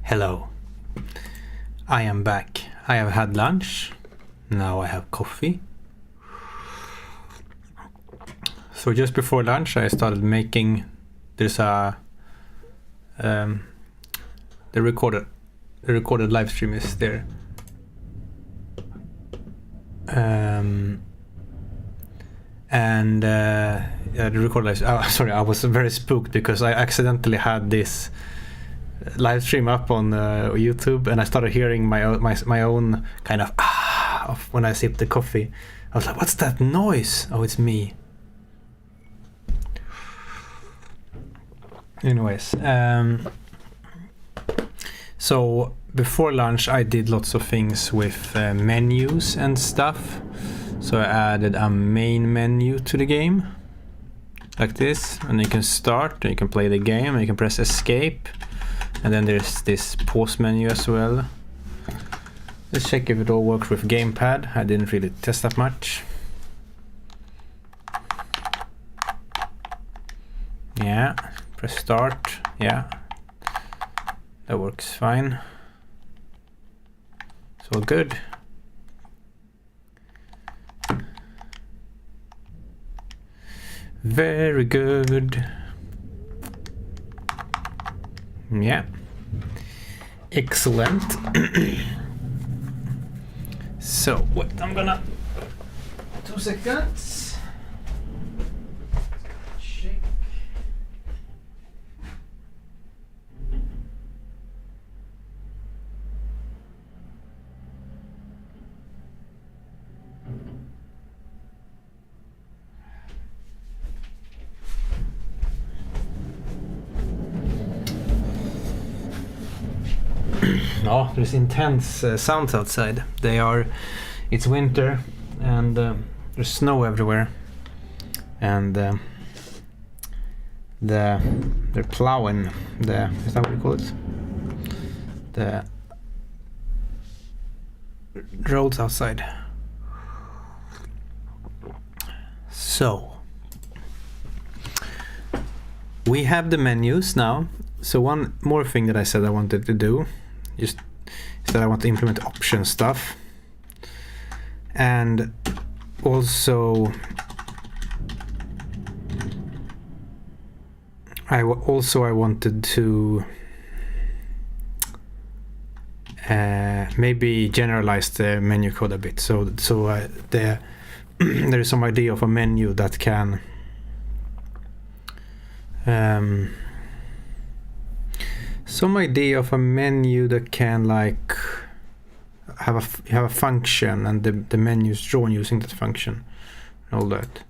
Hello. I am back. I have had lunch. Now I have coffee. So just before lunch I started making, there's a the recorded live stream is there. The recorded live stream, sorry, I was very spooked because I accidentally had this live stream up on YouTube, and I started hearing my own kind of when I sipped the coffee. I was like, what's that noise? Oh, it's me. Anyways, so before lunch I did lots of things with menus and stuff. So I added a main menu to the game, like this, and you can start, and you can play the game, and you can press escape, and then there's this pause menu as well. Let's check if it all works with gamepad. I didn't really test that much. Yeah, press start. Yeah, that works fine. It's all good. Very good. Yeah. Excellent. So, wait, I'm gonna 2 seconds. Check. Oh, there's intense sounds outside. It's winter, and there's snow everywhere, and they're plowing is that what you call it? The roads outside. So we have the menus now. So one more thing that I said I wanted to do is that I want to implement option stuff, and also I wanted to maybe generalize the menu code a bit. So there is some idea of a menu that can like have a function, and the menu is drawn using that function and all that.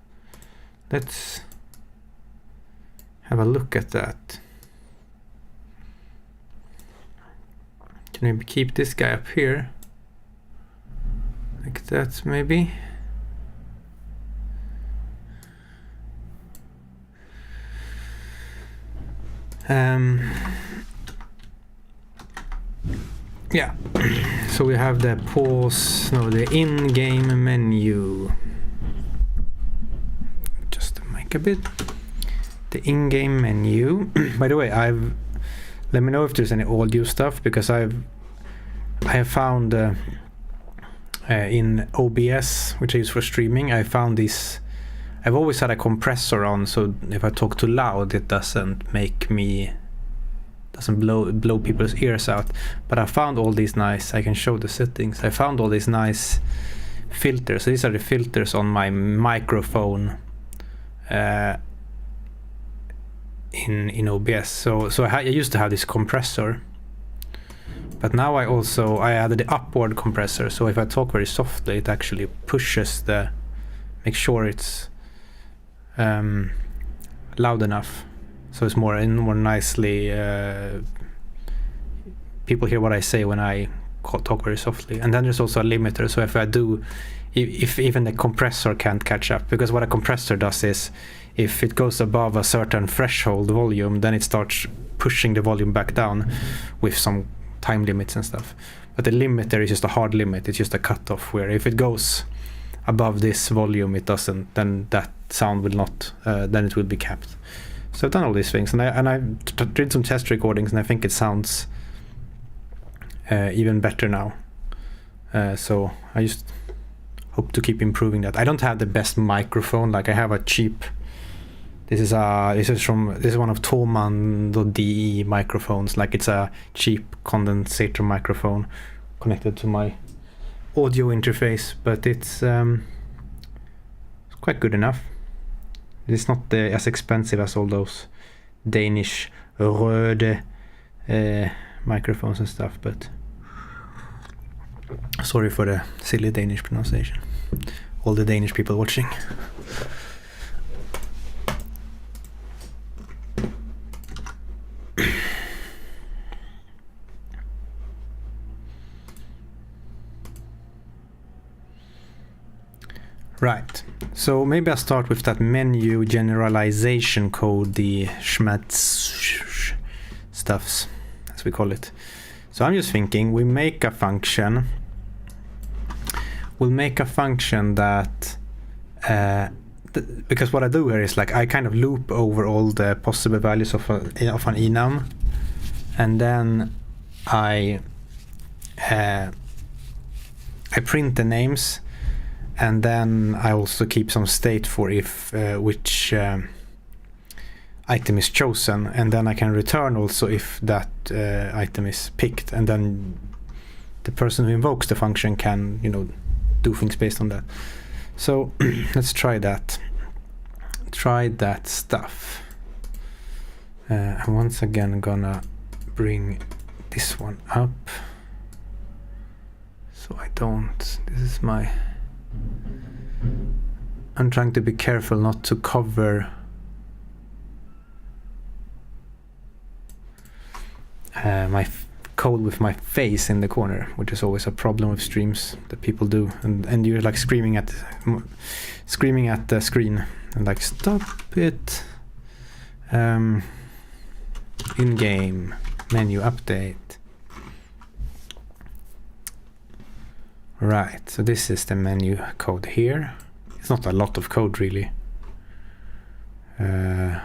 Let's have a look at that. Can we keep this guy up here like that maybe? Yeah, so we have the the in-game menu. Just to make a bit. The in-game menu. By the way, let me know if there's any audio stuff, because I have found in OBS, which I use for streaming, I found this. I've always had a compressor on, so if I talk too loud, it doesn't blow people's ears out. But I found all these nice, I can show the settings, I found all these nice filters. So these are the filters on my microphone in OBS. So I used to have this compressor, but now I added the upward compressor, so if I talk very softly, it actually pushes make sure it's loud enough. So it's more nicely, people hear what I say when I talk very softly. And then there's also a limiter, so if even the compressor can't catch up, because what a compressor does is, if it goes above a certain threshold volume, then it starts pushing the volume back down with some time limits and stuff. But the limiter is just a hard limit, it's just a cutoff, where if it goes above this volume, it doesn't, then that sound will not, then it will be capped. So I've done all these things, and I did some test recordings, and I think it sounds even better now. So I just hope to keep improving that. I don't have the best microphone. Like, I have a cheap. This is one of Thomann.de microphones. Like, it's a cheap condensator microphone connected to my audio interface, but it's quite good enough. It's not as expensive as all those Danish Rode microphones and stuff, but sorry for the silly Danish pronunciation. All the Danish people watching. Right, so maybe I'll start with that menu generalization code, the schmatz stuffs, as we call it. So I'm just thinking we'll make a function that because what I do here is, like, I kind of loop over all the possible values of an enum, and then I print the names. And then I also keep some state for if which item is chosen, and then I can return also if that item is picked, and then the person who invokes the function can, do things based on that. So let's try that. Try that stuff. And once again, I'm gonna bring this one up so I don't. This is my. I'm trying to be careful not to cover my code with my face in the corner, which is always a problem with streams that people do, and you're like screaming at the screen and like, stop it. In-game menu update. Right, so this is the menu code here. It's not a lot of code, really. So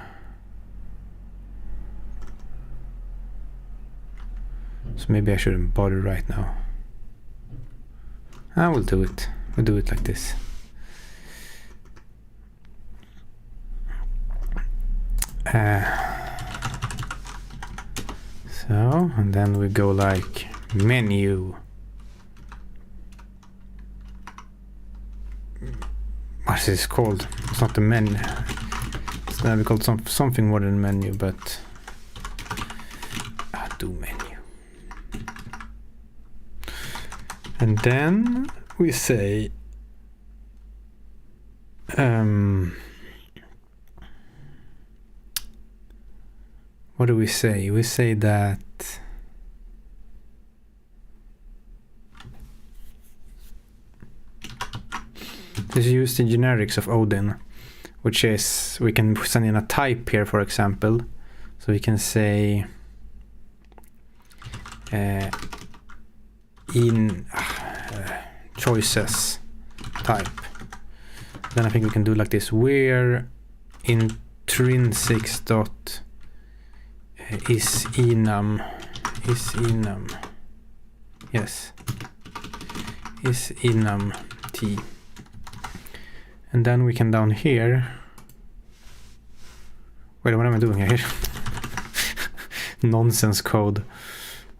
maybe I shouldn't bother right now. I will do it. We'll do it like this. So, and then we go like menu. What is this called? It's not the menu. It's gonna be called something more than menu, but do menu. And then we say what do we say? We say that this is used in generics of Odin, which is, we can send in a type here, for example. So we can say in choices type. Then I think we can do like this, where intrinsics dot is enum, yes, is enum t. And then we can down here. Wait, what am I doing here? Nonsense code.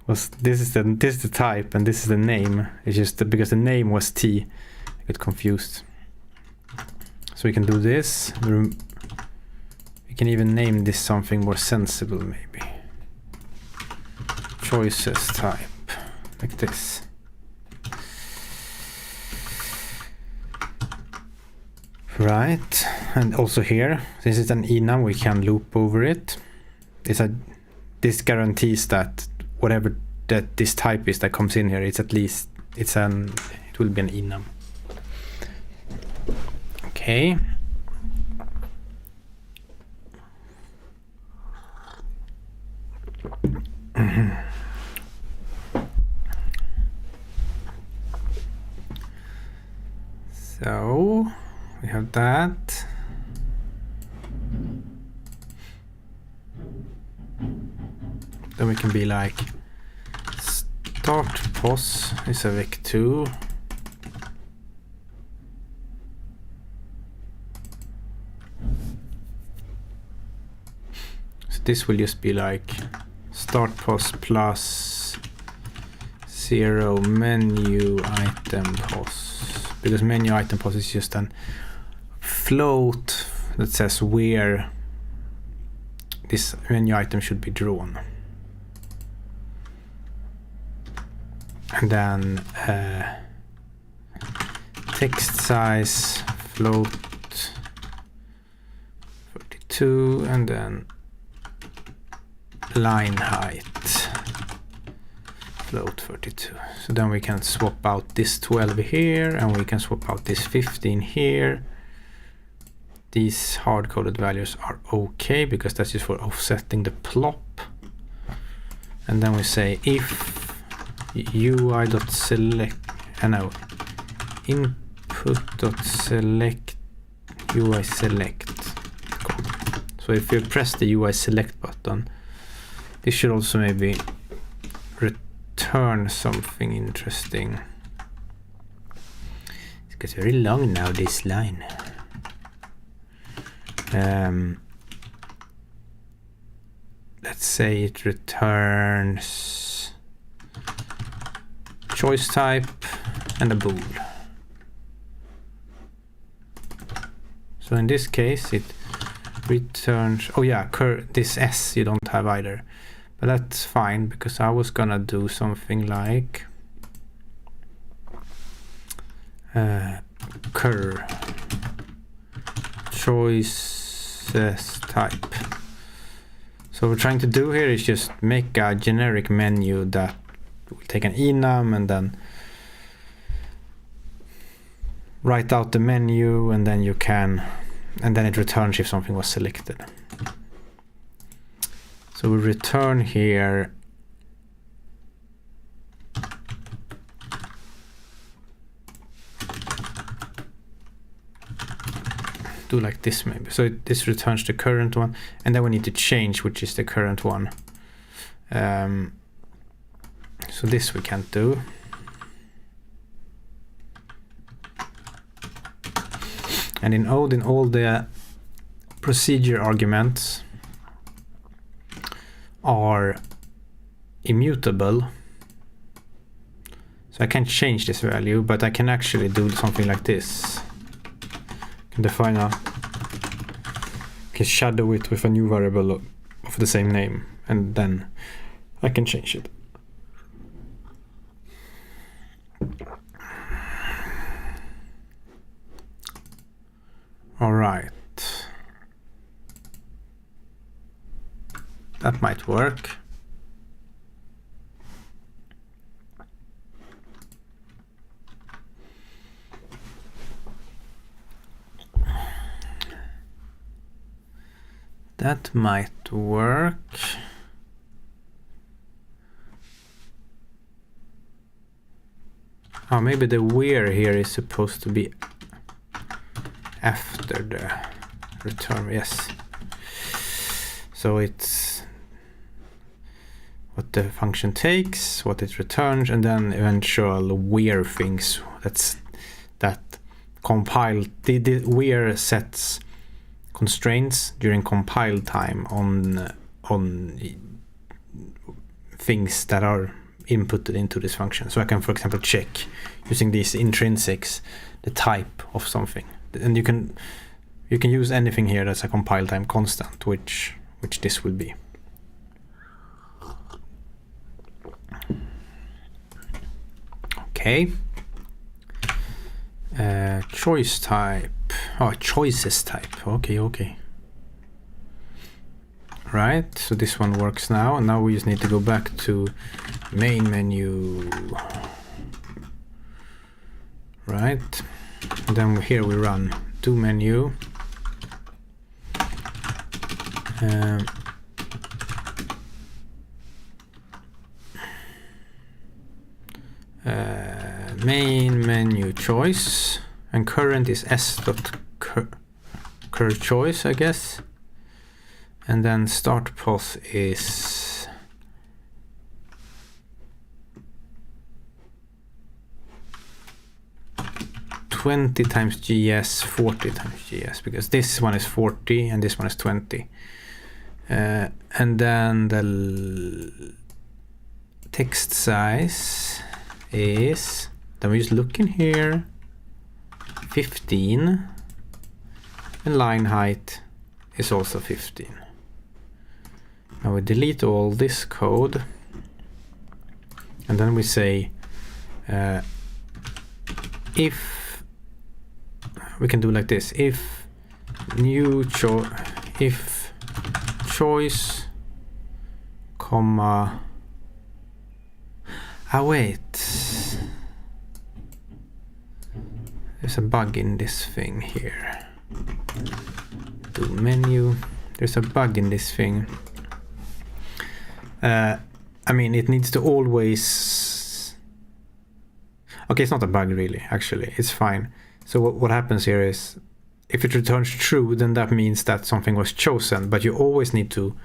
This is the type and this is the name. It's just because the name was T, I got confused. So we can do this. We can even name this something more sensible, maybe. Choices type, like this. Right, and also here, this is an enum, we can loop over it. This guarantees that whatever that this type is that comes in here, it will be an enum. Okay. So we have that. we can be like start pos is a vec2. So this will just be like start pos plus 0 menu item pos, because menu item pos is just an float that says where this menu item should be drawn. And then text size float 32, and then line height float 32. So then we can swap out this 12 here, and we can swap out this 15 here. These hard-coded values are okay because that's just for offsetting the plop. And then we say if ui.select, input.select UI select. So if you press the UI select button, this should also maybe return something interesting. It gets very long now, this line. Let's say it returns choice type and a bool. So in this case it returns, oh yeah, this S you don't have either, but that's fine because I was gonna do something like cur choices type. So what we're trying to do here is just make a generic menu that will take an enum and then write out the menu, and then it returns if something was selected. So we return here do like this maybe. So this returns the current one, and then we need to change which is the current one. So this we can't do. And in Odin, all the procedure arguments are immutable. So I can't change this value, but I can actually do something like this. I can define can shadow it with a new variable of the same name, and then I can change it. All right. That might work. That might work. Oh, maybe the where here is supposed to be after the return. Yes. So it's what the function takes, what it returns, and then eventual where things that compile. The where sets constraints during compile time on things that are inputted into this function. So I can, for example, check using these intrinsics the type of something, and you can use anything here that's a compile time constant, which this will be. Okay. Choice type. Oh, choices type. Okay. Right, so this one works now, and now we just need to go back to main menu. Right, and then here we run do menu. Main menu choice, and current is s.cur choice, I guess, and then start pos is 20 times GS, 40 times GS, because this one is 40 and this one is 20. And then the text size is, then we just look in here, 15, and line height is also 15. Now we delete all this code, and then we say if we can do like this, if choice comma wait, there's a bug in this thing here. Do menu, there's a bug in this thing. I mean, it needs to always, okay, it's not a bug really, actually, it's fine. So what happens here is, if it returns true, then that means that something was chosen, but you always need to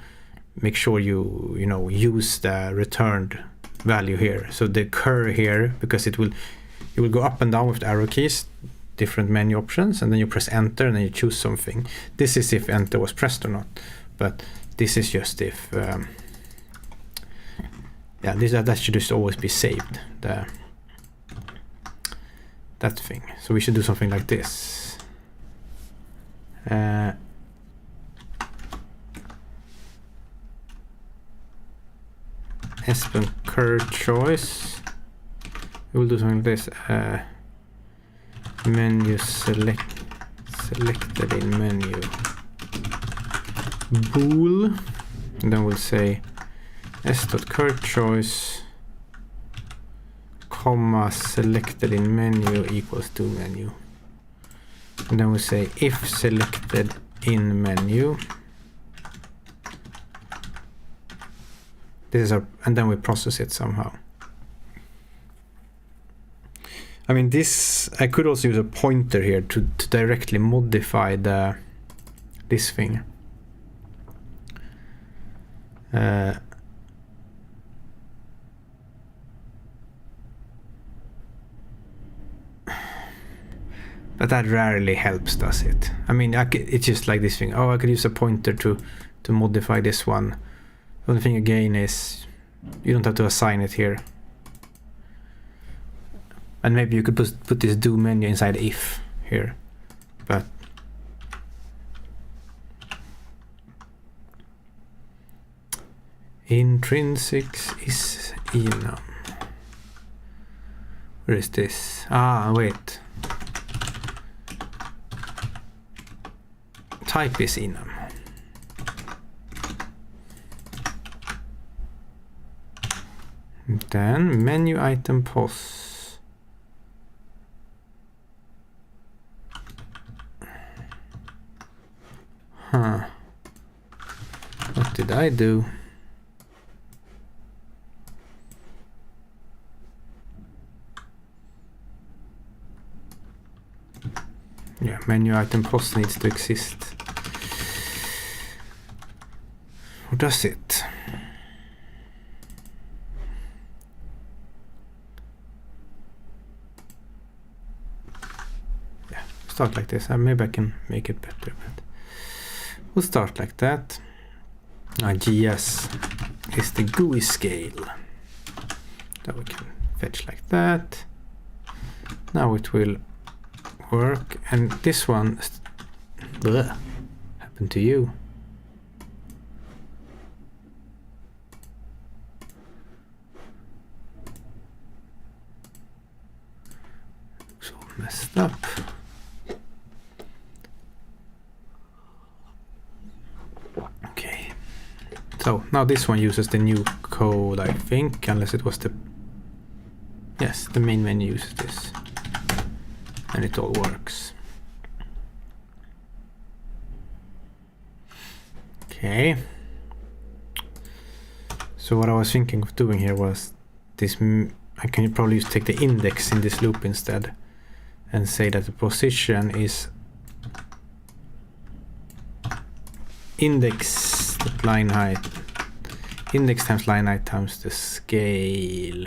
make sure you use the returned value here. So the cur here, because it will go up and down with the arrow keys, different menu options, and then you press enter and then you choose something. This is if enter was pressed or not, but this is just if that should just always be saved, that thing. So we should do something like this. Espen cur choice. We will do something like this. Menu selected in menu bool, and then we'll say s.cur choice comma selected in menu equals to menu, and then we say if selected in menu, this is our, and then we process it somehow. I mean, this, I could also use a pointer here to directly modify this thing. But that rarely helps, does it? I mean, it's just like this thing. Oh, I could use a pointer to modify this one. The only thing again is you don't have to assign it here. And maybe you could put this do menu inside if here, but intrinsics is enum. Where is this? Ah, wait. Type is enum. Then menu item pos. Huh. What did I do? Yeah, menu item post needs to exist. Or does it? Yeah, start like this. Maybe I can make it better, but we'll start like that. GS is the GUI scale that we can fetch like that. Now it will work, and this one happened to you. Looks all messed up. Okay, so now this one uses the new code, I think, unless it was the, yes, the main menu uses this. And it all works. Okay. So what I was thinking of doing here was this. I can probably just take the index in this loop instead, and say that the position is index line height, index times line height times the scale.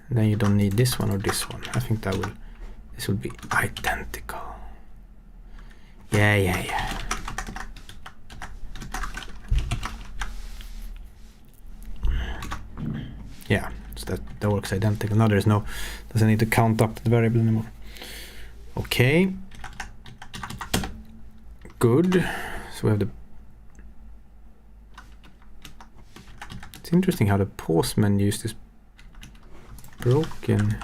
And then you don't need this one or this one. I think that will This will be identical. Yeah. Yeah, so that works identical. Now there's no, doesn't need to count up the variable anymore. Okay. Good. So we have the, it's interesting how the pause menu is this broken.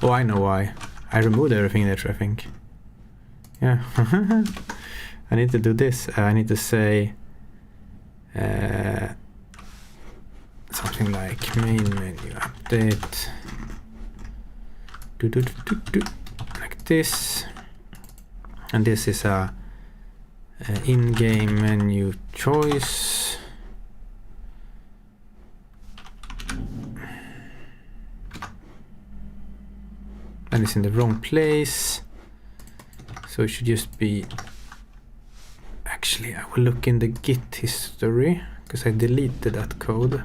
Oh, I know why. I removed everything there, I think. Yeah. I need to do this. I need to say something like main menu update. Like this. And this is a in-game menu choice. And it's in the wrong place. So it should just be, actually I will look in the Git history because I deleted that code.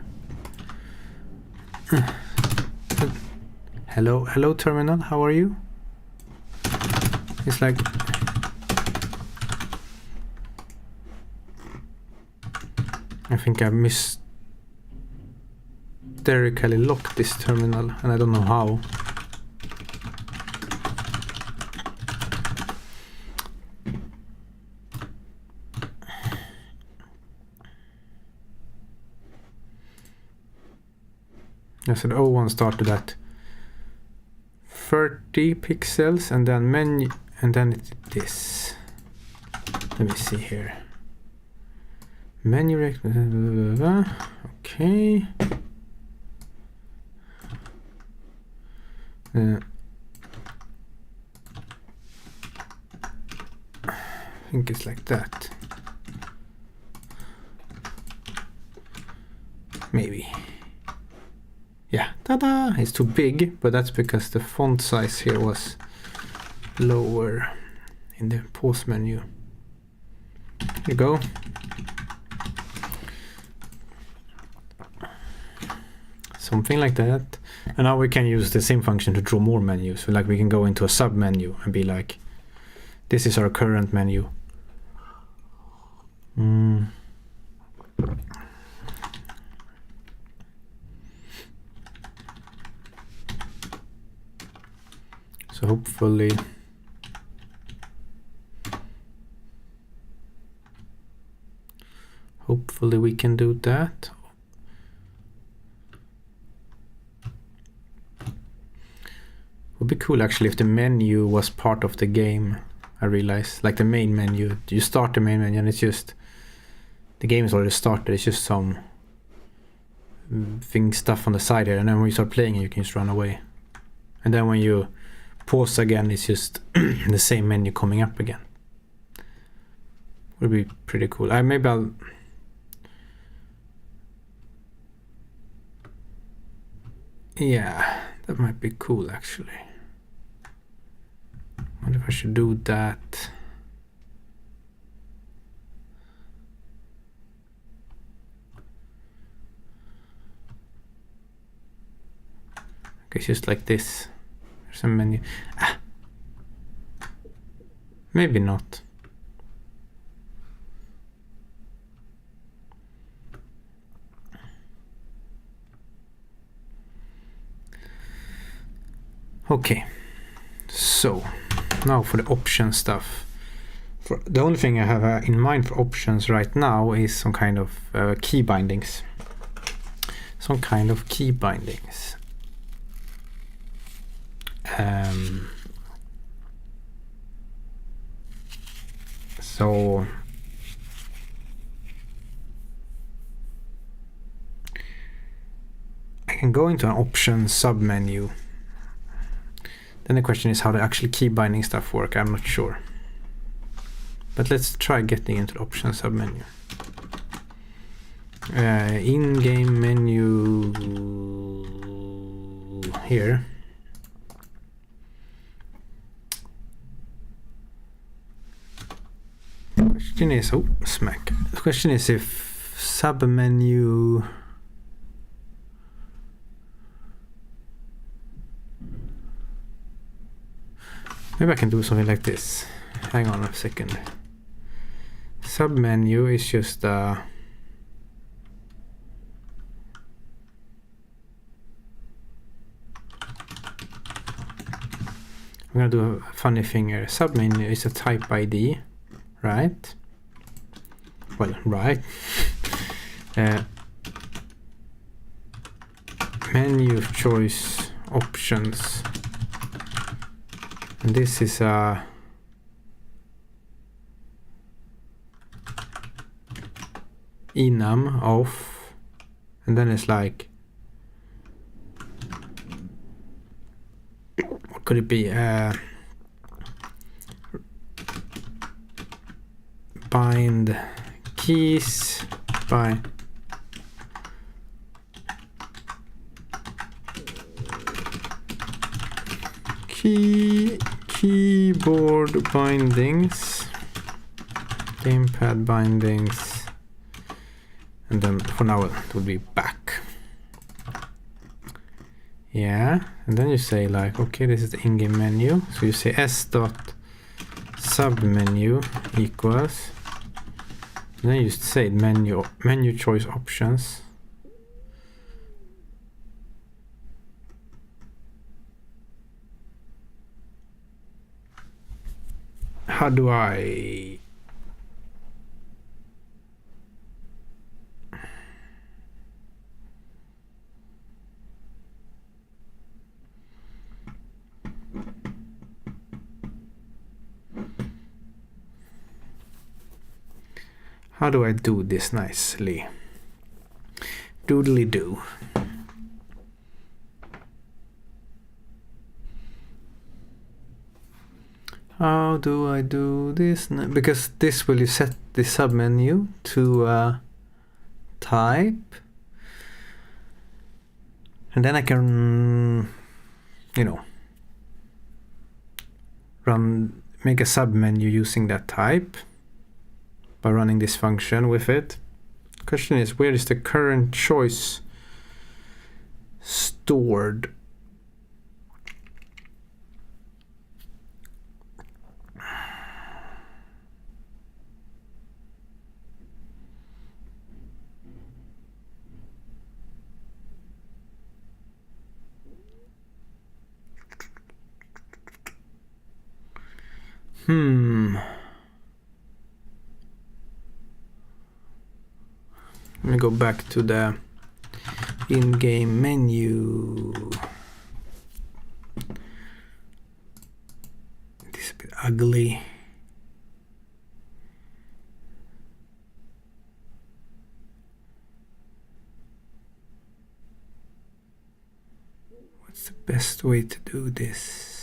Hello terminal, how are you? It's like, I think I mysterically locked this terminal and I don't know how. I said O1 started at 30 pixels and then menu, and then it's this. Let me see here. Menu rec, blah, blah, blah, blah. Okay. I think it's like that. Maybe. Yeah, ta-da! It's too big, but that's because the font size here was lower in the pause menu. Here you go. Something like that. And now we can use the same function to draw more menus. So like we can go into a submenu and be like, this is our current menu. So hopefully we can do that. Would be cool actually if the menu was part of the game. I realized, like the main menu, you start the main menu and it's just, the game is already started, it's just some stuff on the side here, and then when you start playing it you can just run away. And then when you pause again, it's just the same menu coming up again. Would be pretty cool. Maybe I'll... Yeah, that might be cool actually. I wonder if I should do that. Okay, it's just like this. There's a menu. Maybe not. Okay, so now for the option stuff. The only thing I have in mind for options right now is some kind of key bindings. Some kind of key bindings. So I can go into an option submenu. Then the question is how the actual key binding stuff work. I'm not sure. But let's try getting into the option submenu. In-game menu here. The question is, oh, smack. The question is if submenu Maybe I can do something like this. Hang on a second. Submenu is just I'm gonna do a funny thing here. Submenu is a type ID, right? Well, right. Menu choice options, and this is a enum of, and then it's like, what could it be? Bind keys by keyboard bindings, gamepad bindings, and then for now it would be back. Yeah, and then you say like, okay, this is the in-game menu, so you say s.submenu equals, and then you say menu choice options. How do I do this nicely? Doodly do. How do I do this? Because this will set the submenu to type, and then I can, you know, make a submenu using that type by running this function with it. Question is, where is the current choice stored? Let me go back to the in-game menu. This is a bit ugly. What's the best way to do this?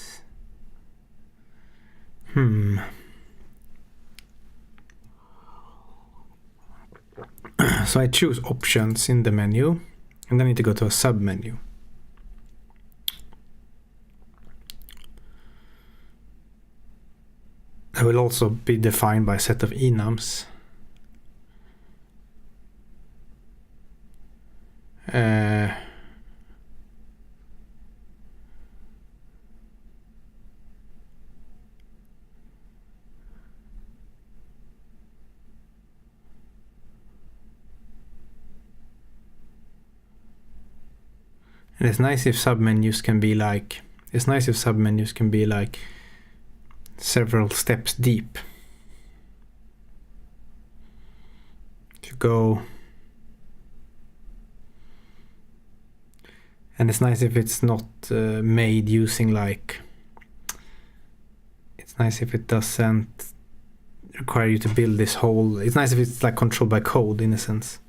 So I choose options in the menu, and then I need to go to a submenu. That will also be defined by a set of enums. And it's nice if submenus can be like, several steps deep. If you go, and it's nice if it's not made using like, it's nice if it doesn't require you to build this whole, it's nice if it's like controlled by code in a sense.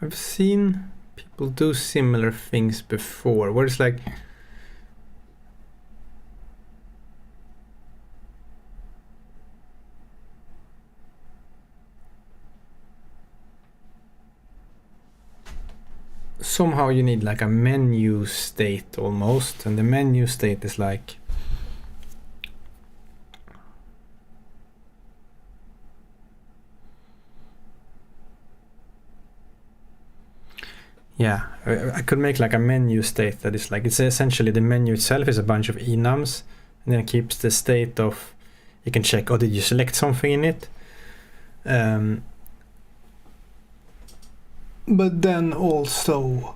I've seen people do similar things before, where it's like somehow you need like a menu state almost, and the menu state is like yeah, I could make like a menu state that is like, it's essentially the menu itself is a bunch of enums, and then it keeps the state of, you can check, oh, did you select something in it? But then also,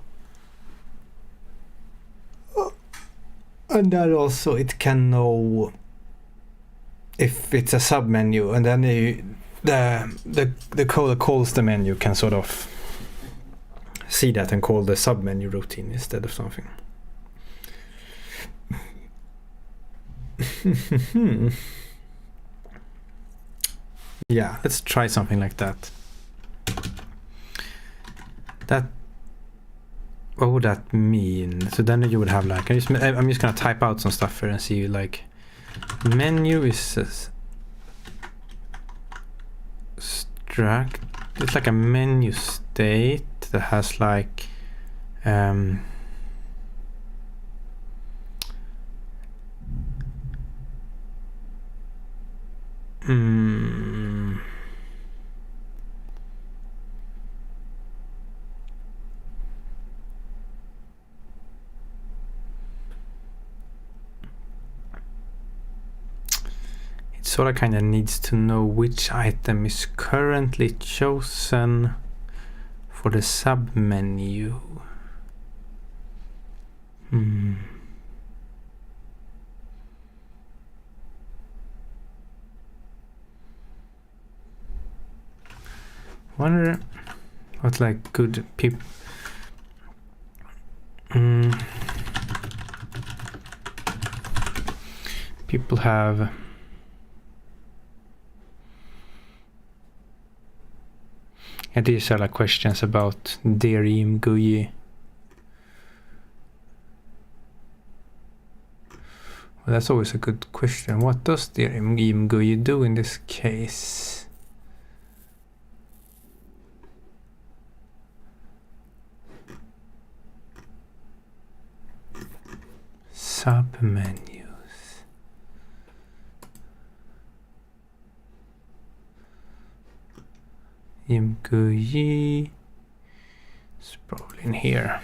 and then also it can know if it's a submenu, and then the code that calls the menu can sort of see that and call the submenu routine instead of something. Yeah, let's try something like that. What would that mean? So then you would have like, I'm just gonna type out some stuff here and see, like, menu is struct. It's like a menu state that has like it sort of kind of needs to know which item is currently chosen for the submenu. Wonder what like good people people have. And these are like questions about Derim GUI. Well, that's always a good question. What does Derim GUI do in this case? Submenus. GUI is probably in here.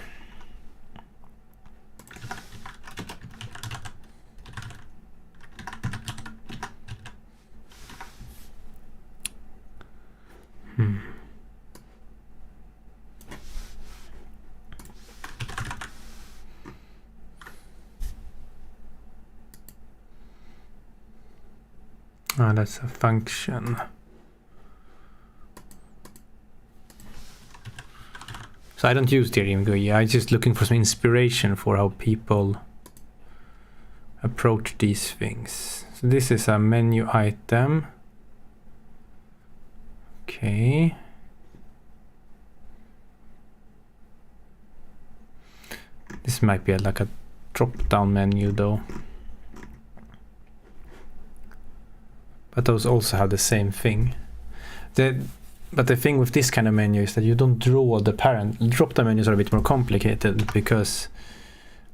Oh, that's a function. So I don't use Derim GUI. I'm just looking for some inspiration for how people approach these things. So this is a menu item. Okay. This might be like a drop-down menu though. But those also have the same thing. But the thing with this kind of menu is that you don't draw the parent. Drop-down menus are a bit more complicated because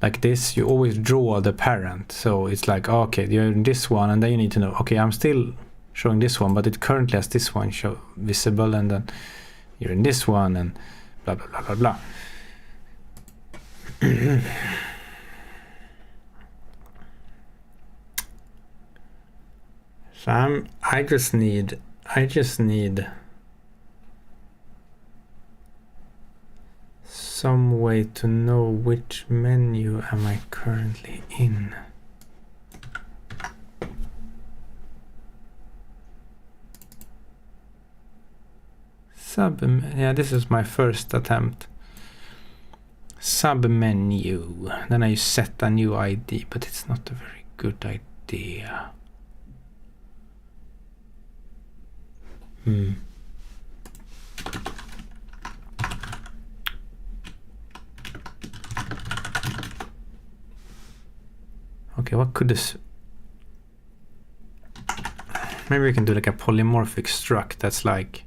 like this, you always draw the parent. So it's like, okay, you're in this one, and then you need to know, okay, I'm still showing this one, but it currently has this one show visible, and then you're in this one, and blah, blah, blah, blah, blah. So I just need some way to know which menu am I currently in. Yeah, this is my first attempt. Submenu. Then I set a new ID, but it's not a very good idea. Okay, what could this... Maybe we can do like a polymorphic struct that's like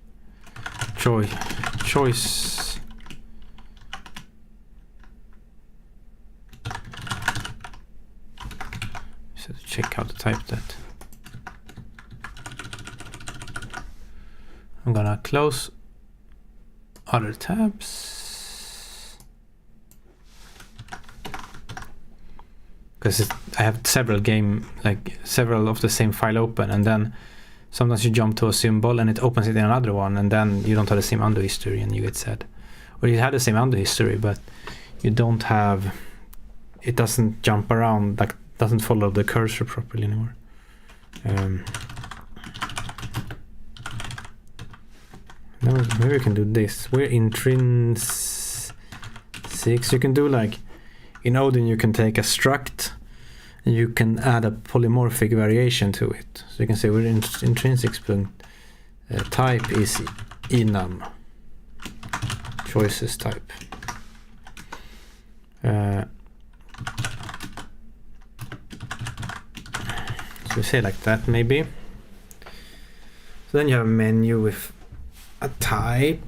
choice. So check how to type that. I'm gonna close other tabs because I have several of the same file open, and then sometimes you jump to a symbol and it opens it in another one, and then you don't have the same undo history and you get sad. Or you have the same undo history, but you don't have, it doesn't jump around, like doesn't follow the cursor properly anymore. Maybe we can do this. We're intrinsic. You can do like in Odin, you can take a struct and you can add a polymorphic variation to it. So you can say we're intrinsic type is enum choices type. So we say like that maybe. So then you have a menu with a type.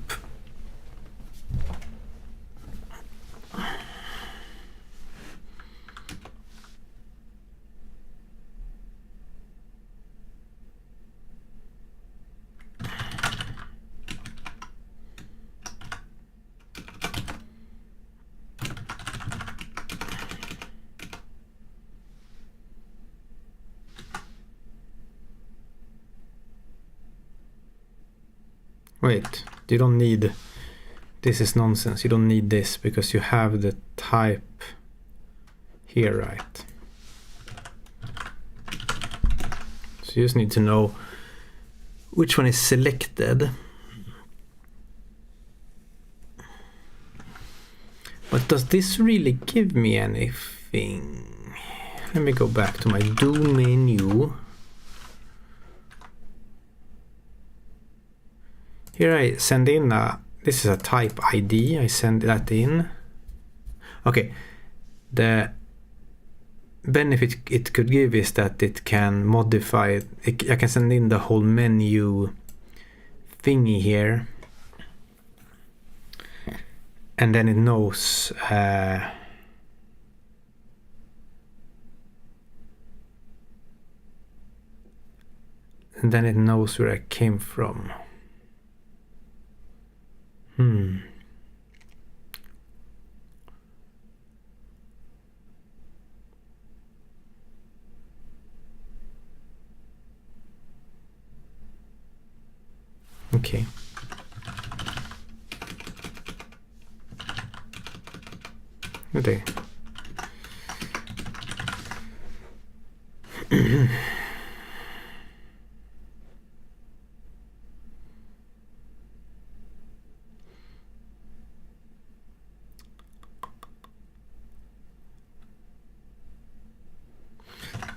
Wait, you don't need, this is nonsense. You don't need this because you have the type here, right? So you just need to know which one is selected. But does this really give me anything? Let me go back to my do menu. Here I send in this is a type ID, I send that in. Okay, the benefit it could give is that it can modify, I can send in the whole menu thingy here. And then it knows and then it knows where I came from. Okay. Okay.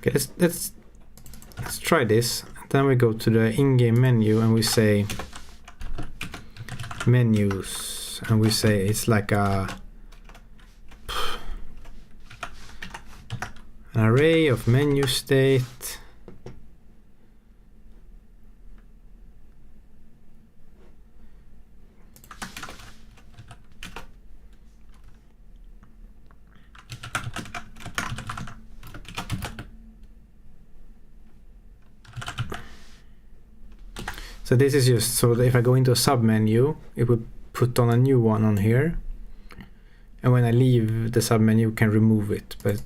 Okay, let's try this. Then we go to the in-game menu and we say menus, and we say it's like an array of menu state. So this is just so that if I go into a submenu, it would put on a new one on here. And when I leave the submenu, can remove it by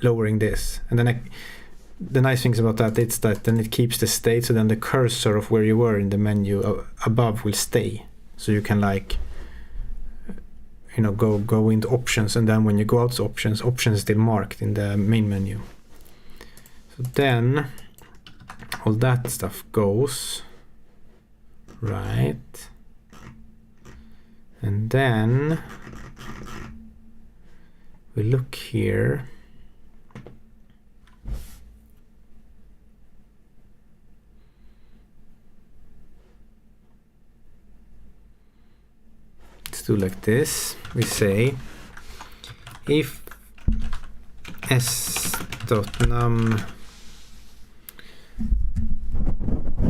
lowering this. And then the nice things about that is that then it keeps the state, so then the cursor of where you were in the menu above will stay. So you can like, you know, go into options, and then when you go out to options is still marked in the main menu. So then all that stuff goes, right? And then we look here. Let's do like this. We say if s.num.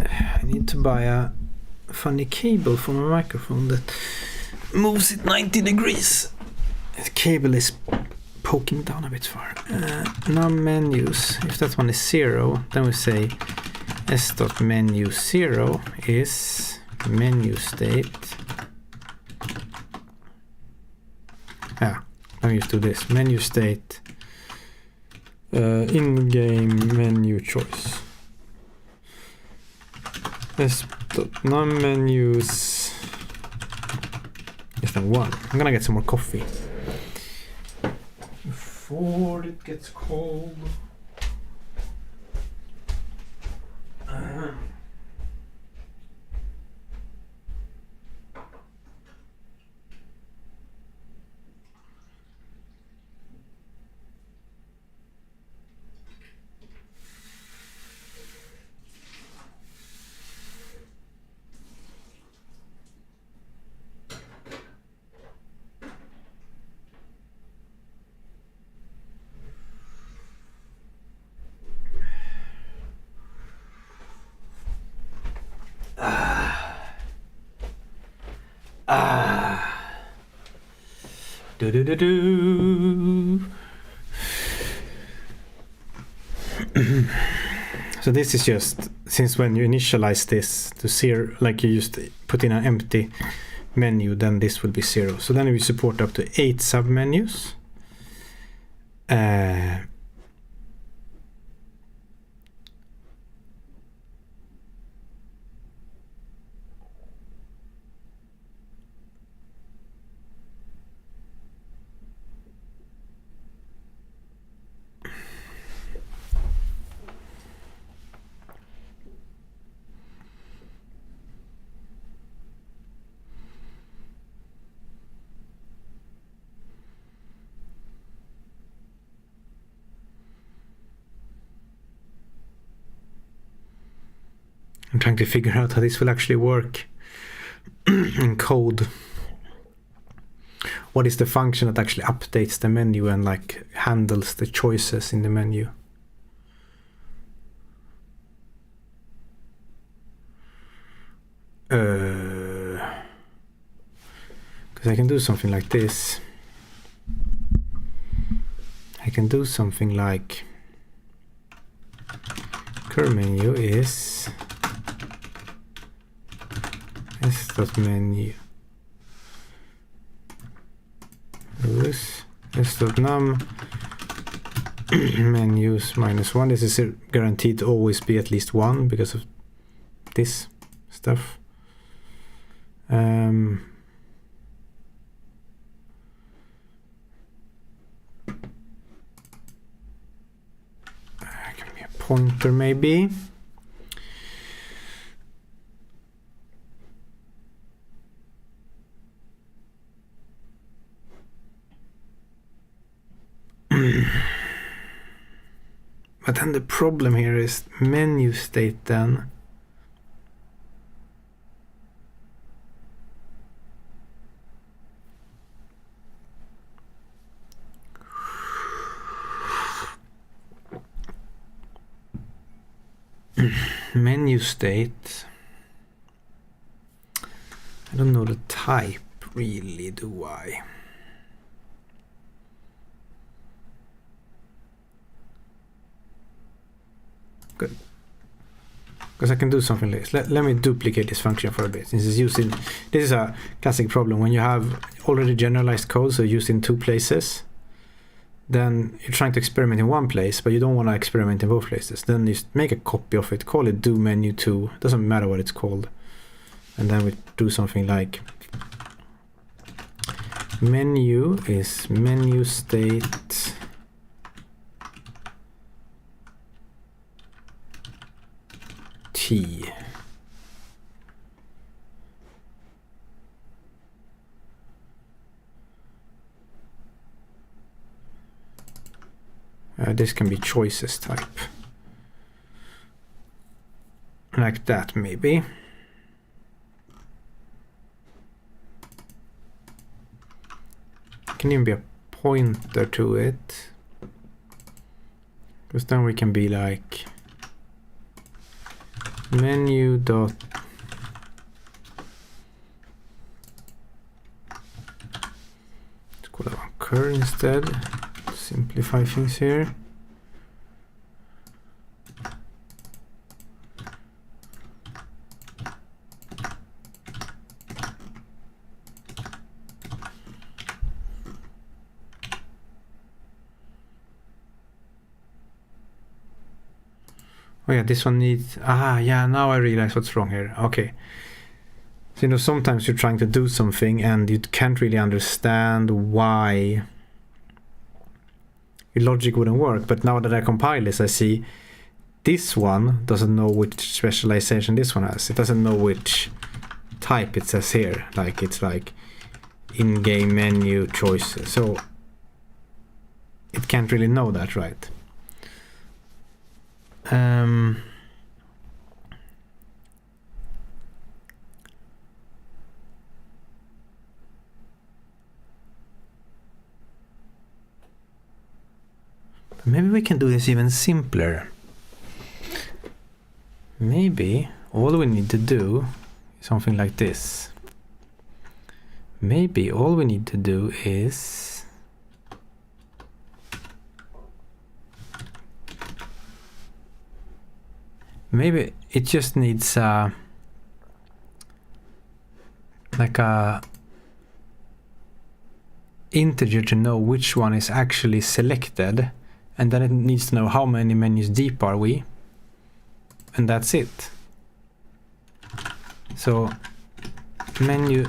I need to buy a funny cable for my microphone that moves it 90 degrees. The cable is poking down a bit far. Num menus, if that one is 0, then we say s.menu 0 is menu state. Let me just do this. Menu state in-game menu choice. S.num menus is then 1. I'm gonna get some more coffee before it gets cold. So this is just, since when you initialize this to 0, like you just put in an empty menu, then this will be 0. So then we support up to 8 submenus. I'm trying to figure out how this will actually work in code. What is the function that actually updates the menu and like handles the choices in the menu? Because I can do something like this. I can do something like current menu is s.menu s.num menus -1. This is guaranteed to always be at least 1 because of this stuff. Can be a pointer maybe. But then the problem here is menu state then. Menu state. I don't know the type really, do I? Good. Because I can do something like this. Let me duplicate this function for a bit. Since it's using, this is a classic problem when you have already generalized code, so used in 2 places. Then you're trying to experiment in 1 place, but you don't want to experiment in both places. Then you make a copy of it, call it do menu 2. Doesn't matter what it's called. And then we do something like menu is menu state T. This can be choices type. Like that maybe. Can even be a pointer to it. Because then we can be like menu dot let's call it occur instead. Simplify things here. Oh yeah, this one needs... yeah, now I realize what's wrong here. Okay. So, you know, sometimes you're trying to do something and you can't really understand why your logic wouldn't work. But now that I compile this, I see this one doesn't know which specialization this one has. It doesn't know which type it says here. Like, it's like in-game menu choices. So it can't really know that, right? Maybe we can do this even simpler. Maybe all we need to do is something like this. Maybe all we need to do is maybe it just needs like a integer to know which one is actually selected, and then it needs to know how many menus deep are we, and that's it. So menu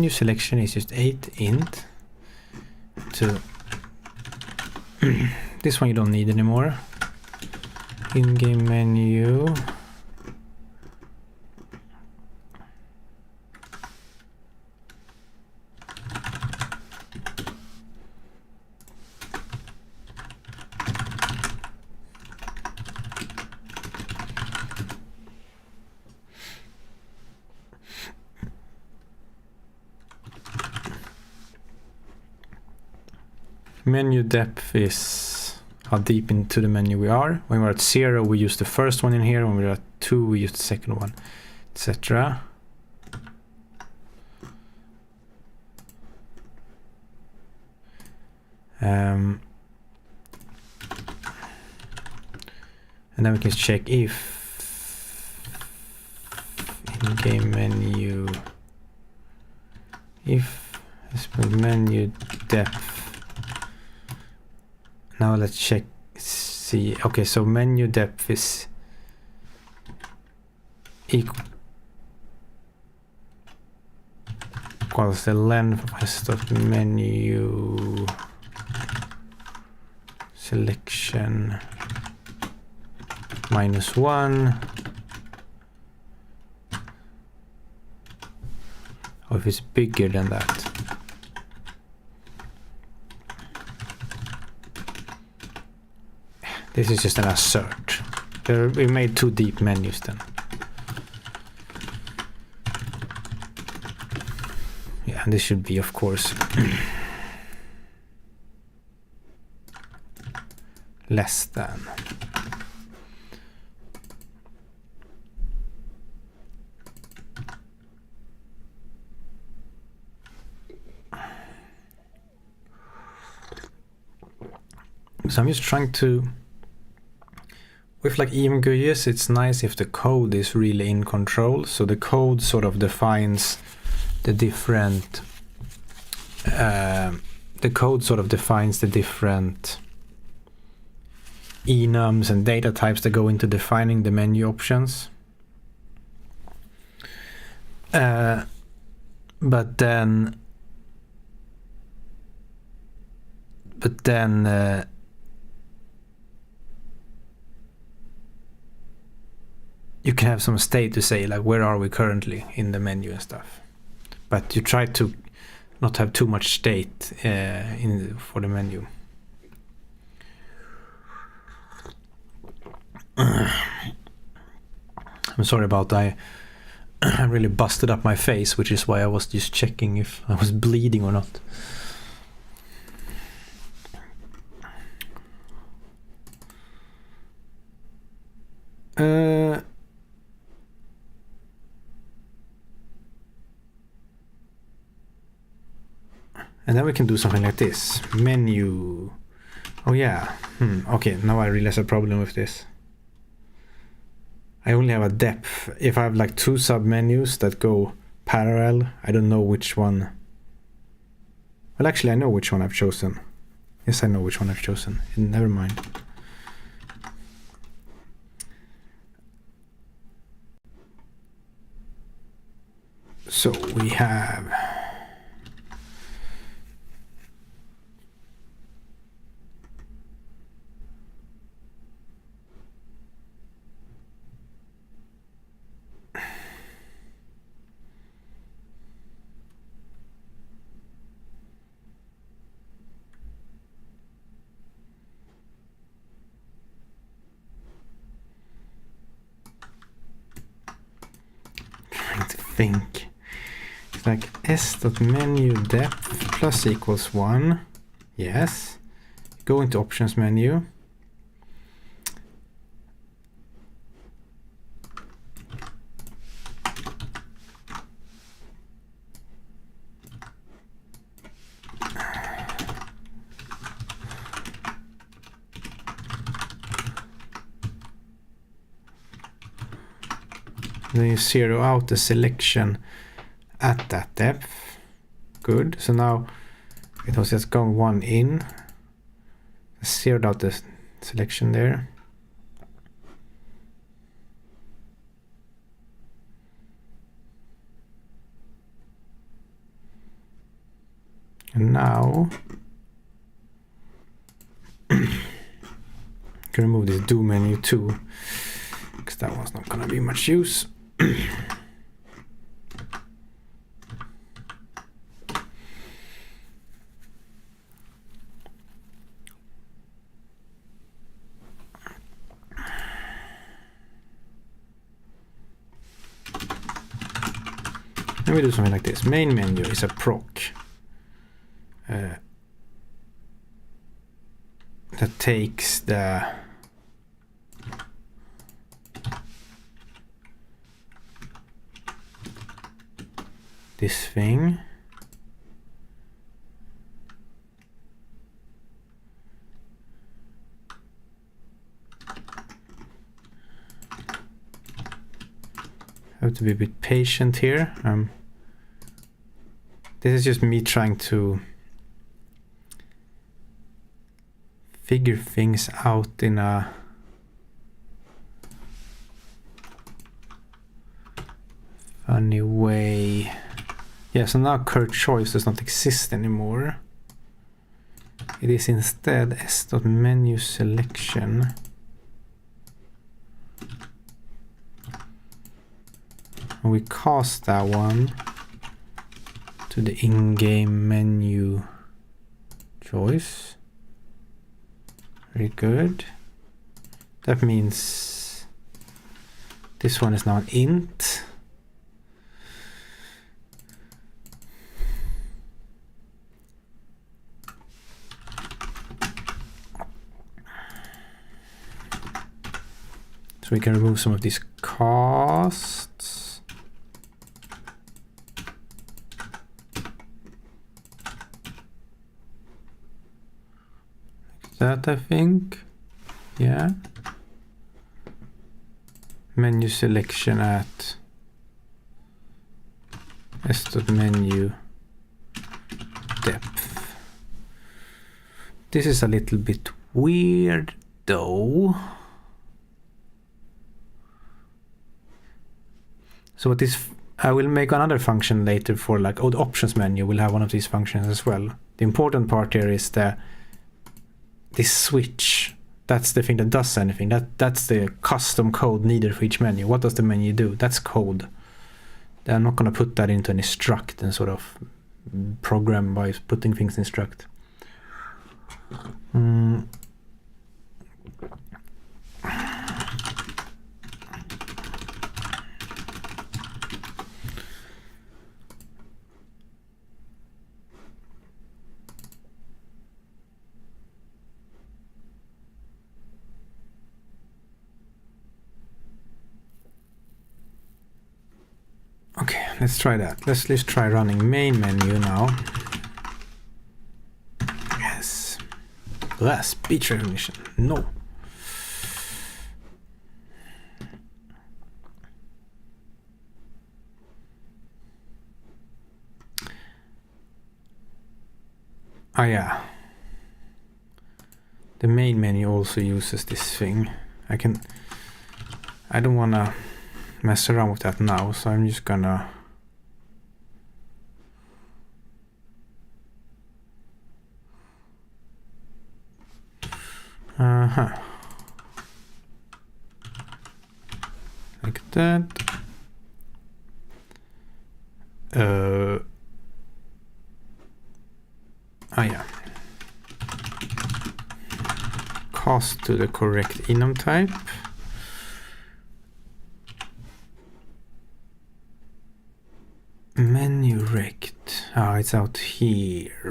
selection is just 8 int to this one you don't need anymore. In-game menu menu depth is how deep into the menu we are. When we're at 0, we use the first one in here. When we're at 2, we use the second one, etc. And then we can check if in-game menu, if menu depth. Now let's check, see, okay, so menu depth is equals the length of the menu selection minus 1, or if it's bigger than that. This is just an assert. We made 2 deep menus then. Yeah, and this should be, of course, less than. So I'm just trying to... With like EMGUIs, it's nice if the code is really in control. So the code sort of defines the different enums and data types that go into defining the menu options. But then you can have some state to say like where are we currently in the menu and stuff, but you try to not have too much state for the menu. I'm sorry about I really busted up my face, which is why I was just checking if I was bleeding or not. And then we can do something like this. Menu. Oh yeah. Okay, now I realize a problem with this. I only have a depth. If I have like two submenus that go parallel, I don't know which one. Well, actually, I know which one I've chosen. Yes, I know which one I've chosen. Never mind. So we have... think it's like s.menu depth plus equals 1. Yes. Go into options menu. Then you zero out the selection at that depth. Good. So now it was just going one in. Zeroed out the selection there. And now can remove this do menu too, because that one's not gonna be much use. Let me do something like this. Main menu is a proc that takes the this thing have to be a bit patient here. This is just me trying to figure things out in a funny way. Yeah, so now current choice does not exist anymore. It is instead s.menu selection. And we cast that one to the in-game menu choice. Very good. That means this one is now an int. So we can remove some of these casts. Like that, I think. Yeah. Menu selection at s.menu depth. This is a little bit weird though. So what this, I will make another function later for like, the options menu will have one of these functions as well. The important part here is this switch. That's the thing that does anything. That's the custom code needed for each menu. What does the menu do? That's code. I'm not going to put that into any struct and sort of program by putting things in struct. Okay, let's try that. Let's try running main menu now. Yes. Speech recognition. No. Ah, yeah. The main menu also uses this thing. I don't wanna mess around with that now, so I'm just gonna like that. Yeah. Cast to the correct enum type. Menu rect. It's out here.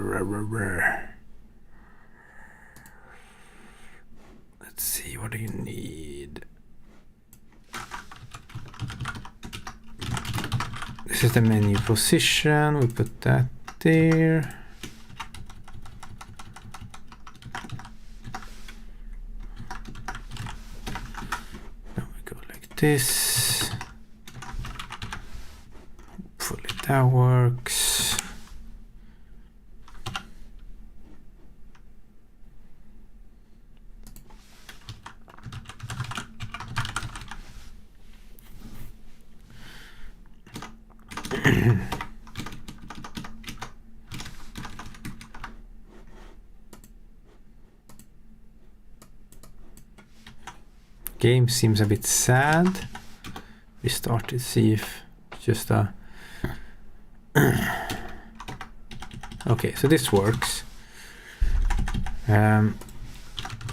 Let's see, what do you need? This is the menu position. We put that there. Then we go like this. Hopefully that works. Game seems a bit sad. We start to see if just a okay, so this works.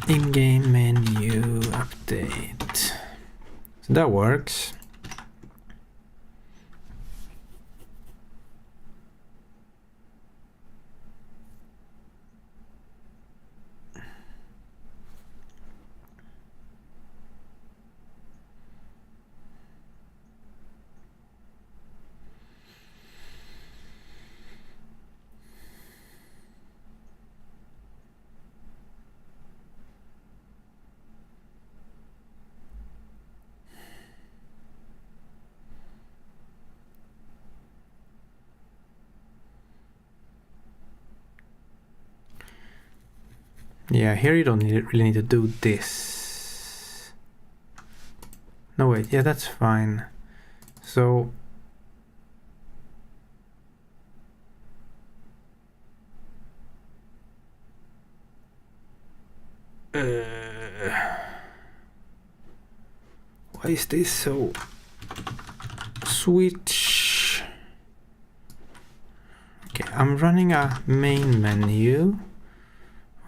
In-game menu update. So that works. Yeah, here you don't really need to do this. No, wait, yeah, that's fine. So why is this so switch? Okay, I'm running a main menu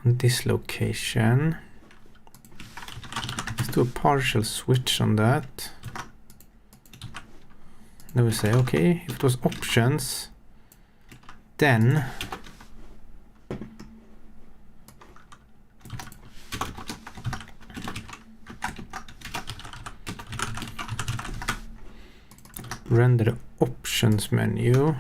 on this location. Let's do a partial switch on that. Then we say, okay, if it was options, then render the options menu.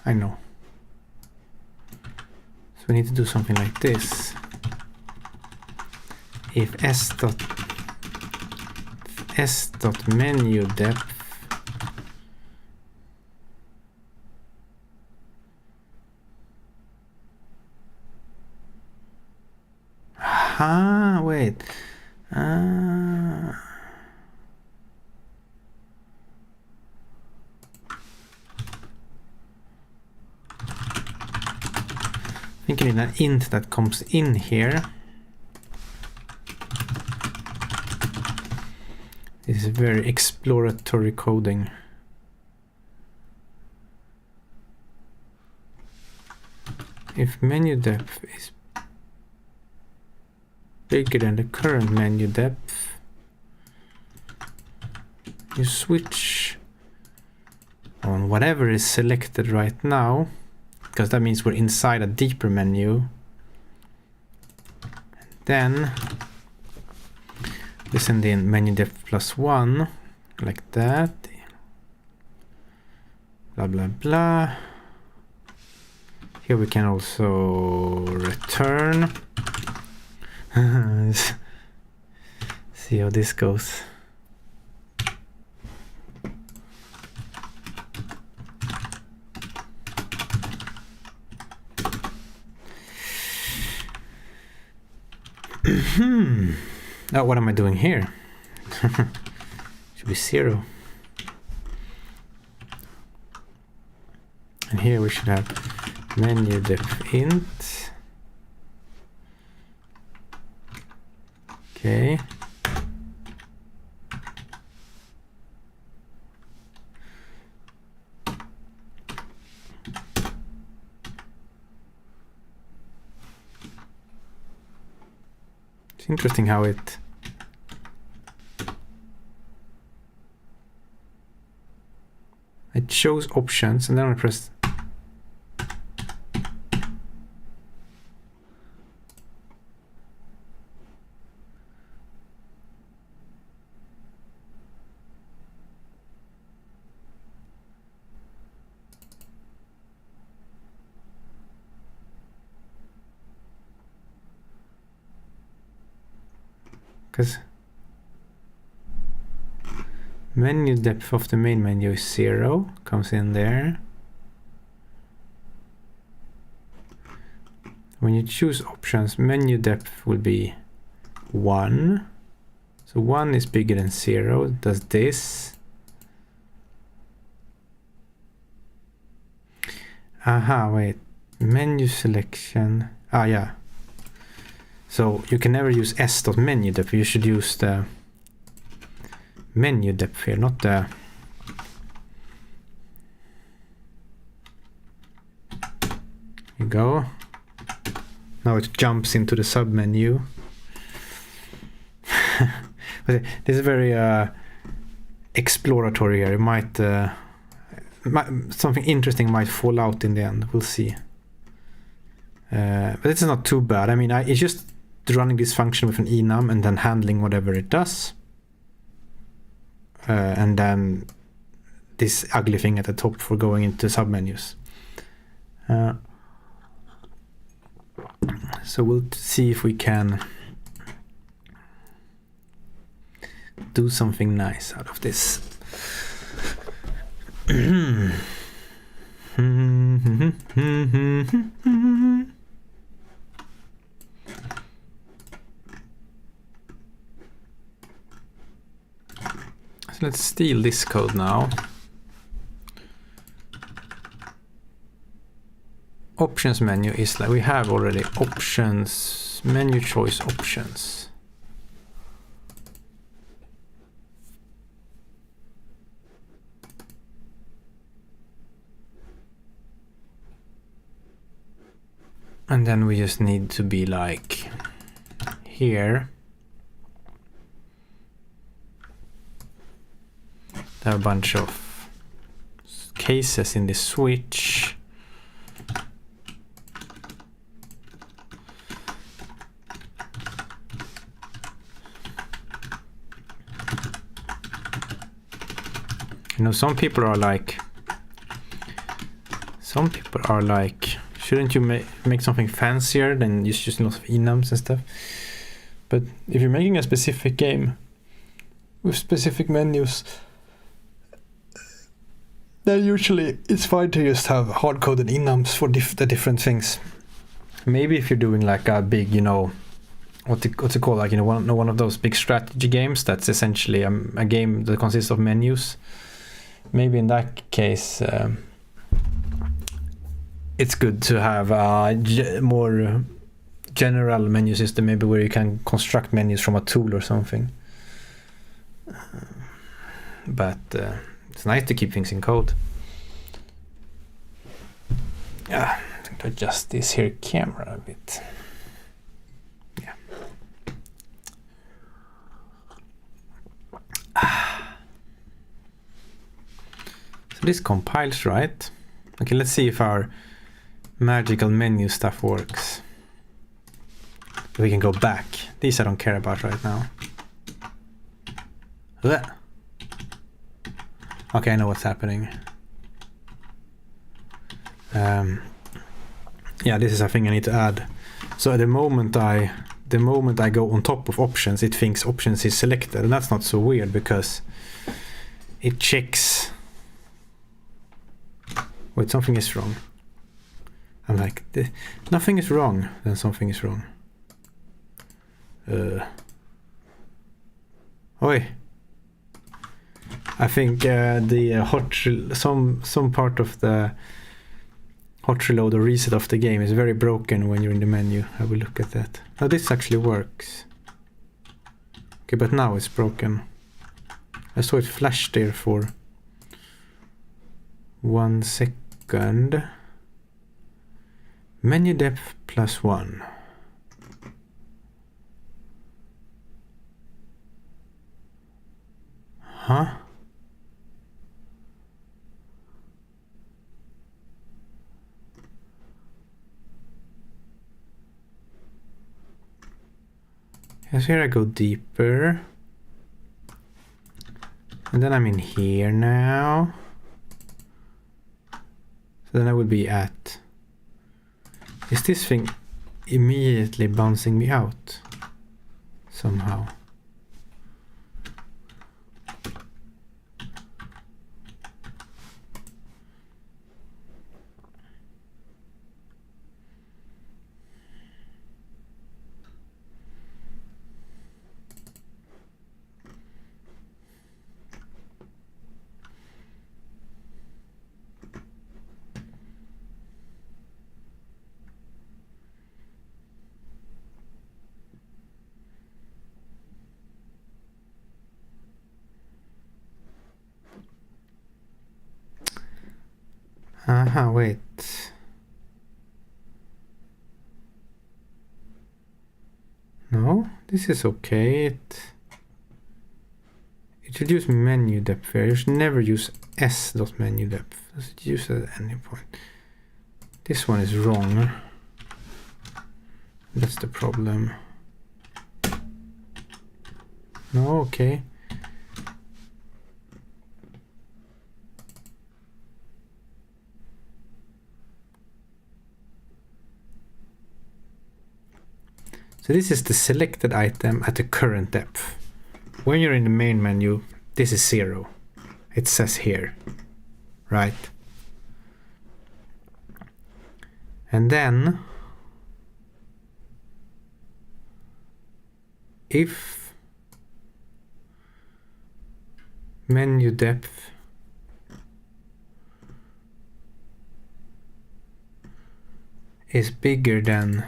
I know. So we need to do something like this. If s.menu depth wait. Thinking in an int that comes in here. This is very exploratory coding. If menu depth is bigger than the current menu depth, you switch on whatever is selected right now, because that means we're inside a deeper menu. Then we send in menu depth +1, like that. Blah blah blah. Here we can also return. See how this goes. Now what am I doing here? Should be 0. And here we should have menu depth int. Okay. It's interesting how it shows options, and then I press because menu depth of the main menu is 0, comes in there. When you choose options, menu depth will be 1. So 1 is bigger than 0, it does this. Aha, wait, menu selection, yeah. So you can never use s.menu depth, you should use the menu depth here, not the... Here you go. Now it jumps into the submenu. But this is very exploratory here. It might, something interesting might fall out in the end, we'll see. But it's not too bad. I mean, it's just running this function with an enum and then handling whatever it does. And then this ugly thing at the top for going into submenus. So we'll see if we can do something nice out of this. So let's steal this code now. Options menu is like we have already options, menu choice options. And then we just need to be like here. There are a bunch of cases in the switch. You know, some people are like, shouldn't you make something fancier than just lots of enums and stuff? But if you're making a specific game with specific menus, then usually it's fine to just have hard-coded enums for the different things. Maybe if you're doing like a big, you know, what's it called, like, you know, one of those big strategy games that's essentially a game that consists of menus. Maybe in that case, it's good to have a more general menu system, maybe where you can construct menus from a tool or something. But it's nice to keep things in code. Yeah, I think to adjust this here camera a bit. Yeah, So this compiles, right? Okay, let's see if our magical menu stuff works. We can go back. These I don't care about right now. Ugh. Okay, I know what's happening. Yeah, this is a thing I need to add. So at the moment I go on top of options, it thinks options is selected, and that's not so weird because it checks. Wait, something is wrong. I'm like, nothing is wrong, then something is wrong. Oi. I think the some part of the hot reload or reset of the game is very broken when you're in the menu. I will look at that. Now this actually works. Okay, but now it's broken. I saw it flash there for 1 second. Menu depth +1. Huh? Yes, here I go deeper. And then I'm in here now. So then I would be at... Is this thing immediately bouncing me out? Somehow. Wait. No, this is okay. It should use menu depth here. You should never use s.menu depth. Just use it at any point. This one is wrong. That's the problem. No, okay. So this is the selected item at the current depth. When you're in the main menu, this is 0. It says here, right? And then, if menu depth is bigger than...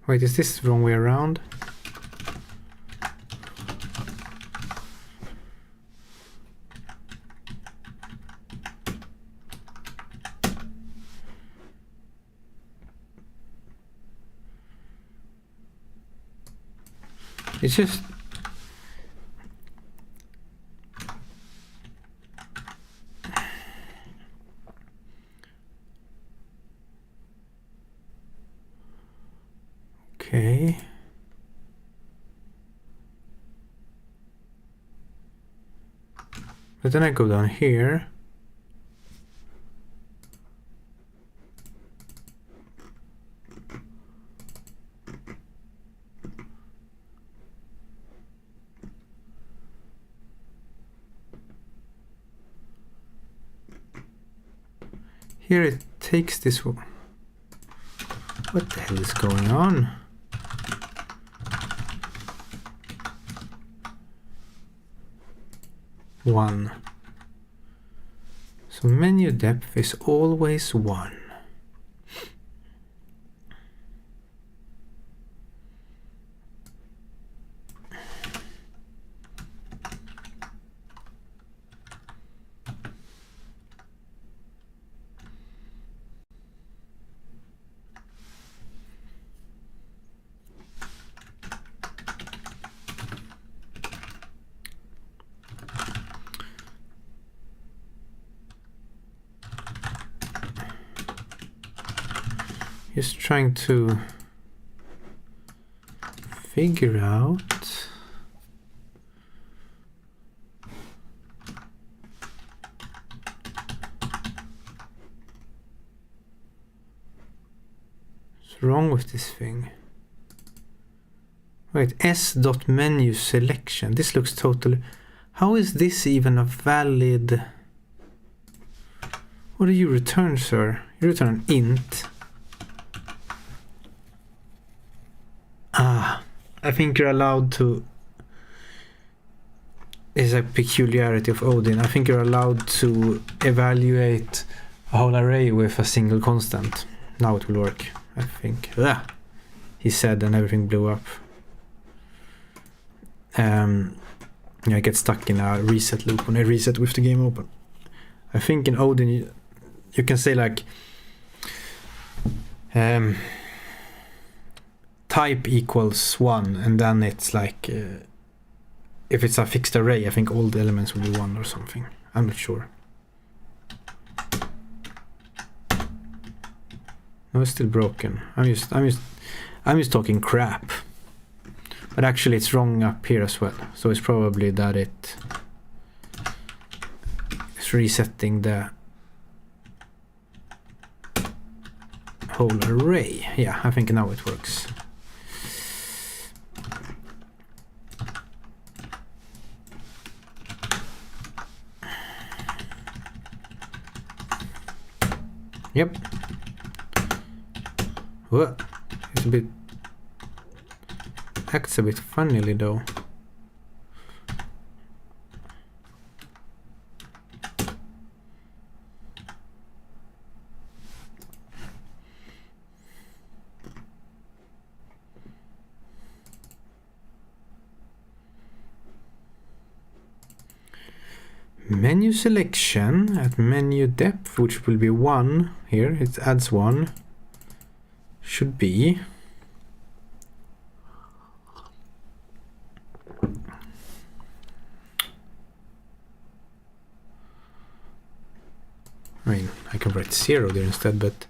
Wait, is this the wrong way around? It's just... Okay. But then I go down here. Here it takes this one. What the hell is going on? One. So menu depth is always 1. Just trying to figure out. What's wrong with this thing? Wait, s.menu selection. This looks totally... How is this even a valid... What do you return, sir? You return an int. Ah, I think you're allowed to... It's a peculiarity of Odin. I think you're allowed to evaluate a whole array with a single constant. Now it will work, I think. Ah, he said, and everything blew up. I get stuck in a reset loop when I reset with the game open. I think in Odin you can say like type equals 1, and then it's like if it's a fixed array, I think all the elements will be 1 or something. I'm not sure. No, it's still broken. I'm just talking crap. But actually it's wrong up here as well. So it's probably that it's resetting the whole array. Yeah, I think now it works. Yep. What? It's a bit... acts a bit funnily though. Menu selection at menu depth, which will be 1 here, it adds 1, should be I mean, I can write 0 there instead, but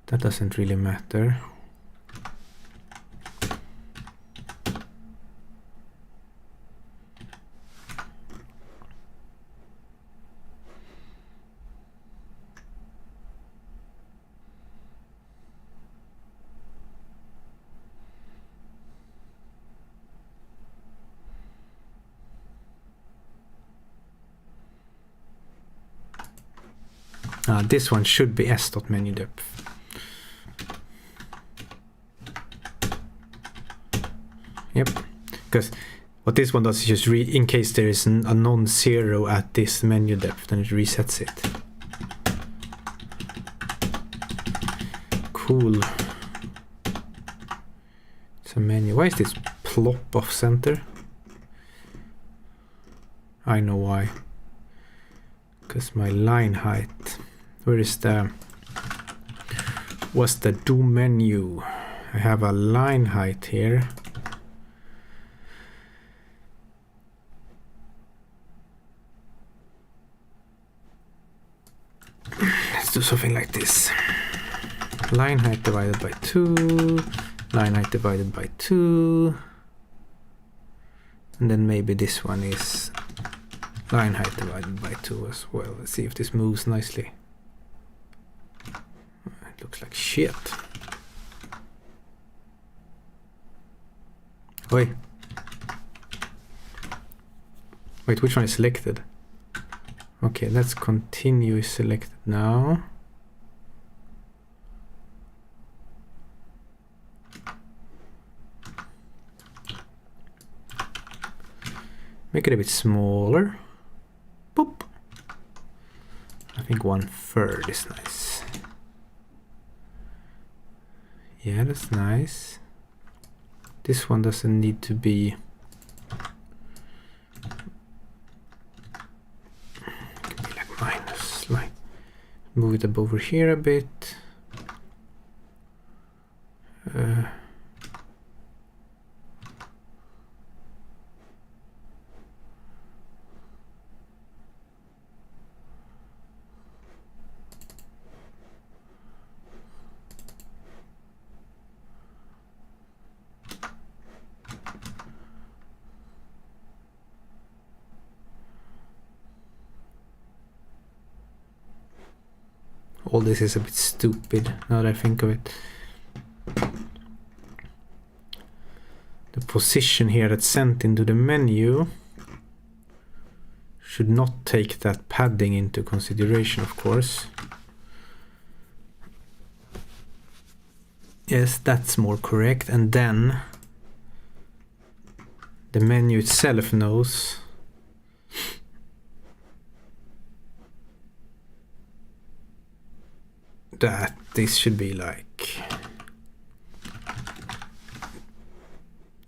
that doesn't really matter. This one should be s.menu depth. Yep, because what this one does is just read in case there is a non-zero at this menu depth, then it resets it. Cool. It's a menu. Why is this plop off center? I know why. Because my line height. Where is the... What's the do menu? I have a line height here. Let's do something like this. Line height divided by 2. Line height divided by 2. And then maybe this one is line height divided by 2 as well. Let's see if this moves nicely. It looks like shit. Wait, which one is selected? Okay, let's continue selected now. Make it a bit smaller. Boop. I think 1/3 is nice. Yeah, that's nice. This one doesn't need to be... It can be like minus, like move it up over here a bit. All this is a bit stupid now that I think of it. The position here that's sent into the menu should not take that padding into consideration, of course. Yes, that's more correct. And then the menu itself knows that this should be like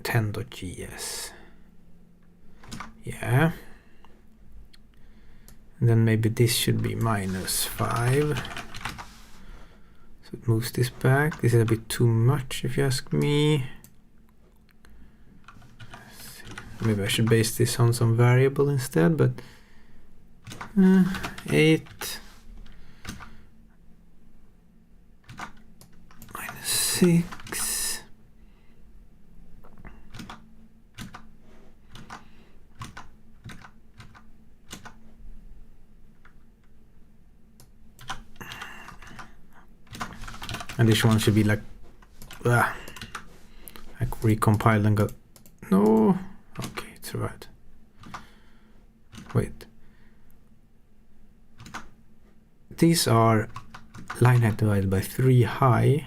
10.js. Yeah. And then maybe this should be -5. So it moves this back. This is a bit too much if you ask me. Maybe I should base this on some variable instead, but 8 -6. And this one should be like, I recompiled and got, no, okay, it's right. Wait. These are line height divided by 3 high.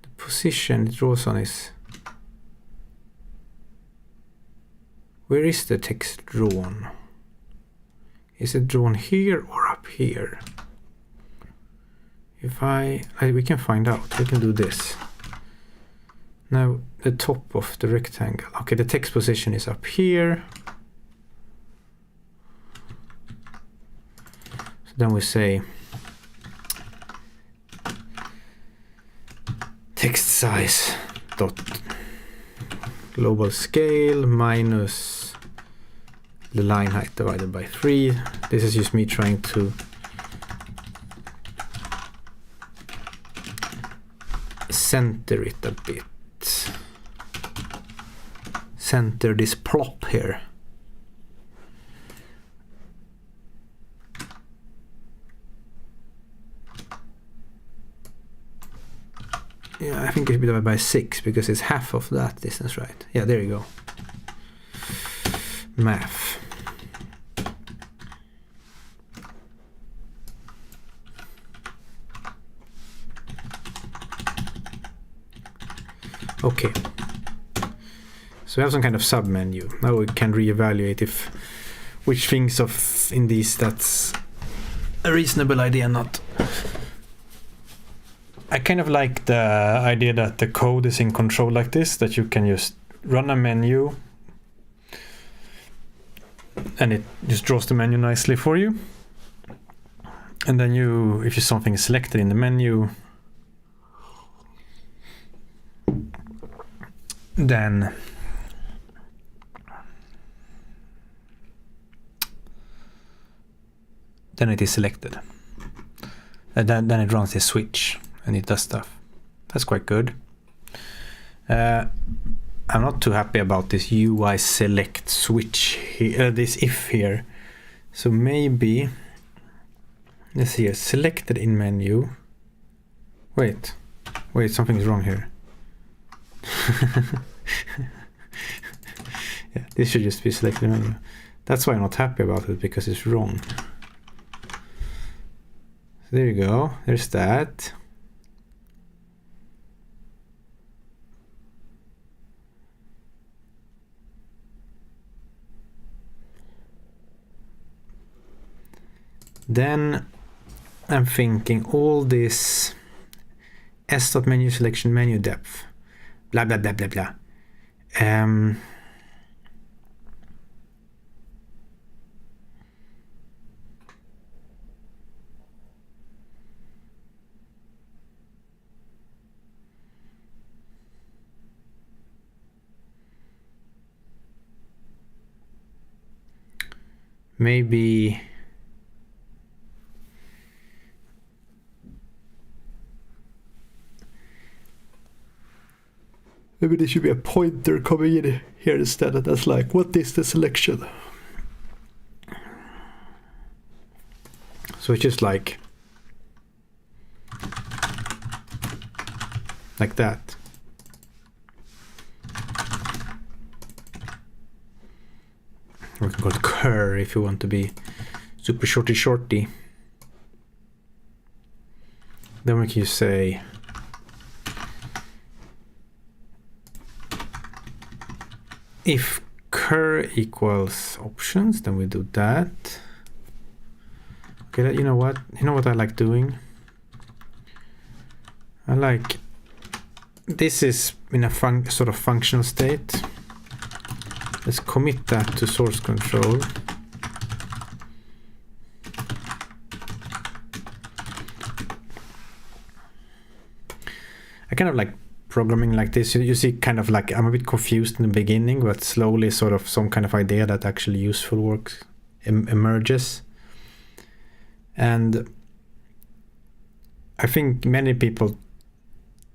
The position it draws on is, where is the text drawn? Is it drawn here or up here? If we can find out. We can do this. Now the top of the rectangle. Okay, the text position is up here. So then we say text size dot global scale minus the line height divided by 3. This is just me trying to center it a bit. Center this plop here. Yeah, I think it should be divided by 6 because it's half of that distance, right? Yeah, there you go. Math. Okay, so we have some kind of submenu. Now we can reevaluate if which things of in these that's a reasonable idea or not. I kind of like the idea that the code is in control like this, that you can just run a menu and it just draws the menu nicely for you. And then if something is selected in the menu, then it is selected. And then it runs this switch and it does stuff. That's quite good. I'm not too happy about this UI select switch here, this if here. So maybe, let's see, selected in menu. Wait, something is wrong here. Yeah, this should just be selected menu. That's why I'm not happy about it, because it's wrong. So there you go, there's that. Then I'm thinking all this s.menu selection menu depth, blah blah blah blah blah. Maybe there should be a pointer coming in here instead. That's like, what is the selection? So it's just like like that. We can call it cur if you want to be super shorty. Then we can say if cur equals options, then we do that. Okay, you know what I like doing? I like, this is in a sort of functional state. Let's commit that to source control. I kind of like programming like this. You see kind of like, I'm a bit confused in the beginning, but slowly sort of some kind of idea that actually useful work emerges. And I think many people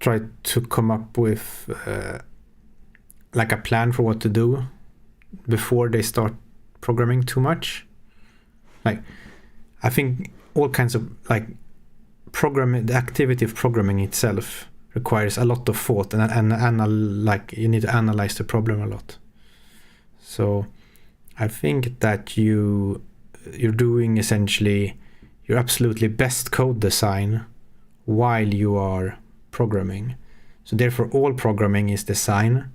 try to come up with like a plan for what to do before they start programming too much. Like, I think all kinds of like programming, the activity of programming itself requires a lot of thought and like you need to analyze the problem a lot. So I think that you're doing essentially your absolutely best code design while you are programming. So therefore all programming is design,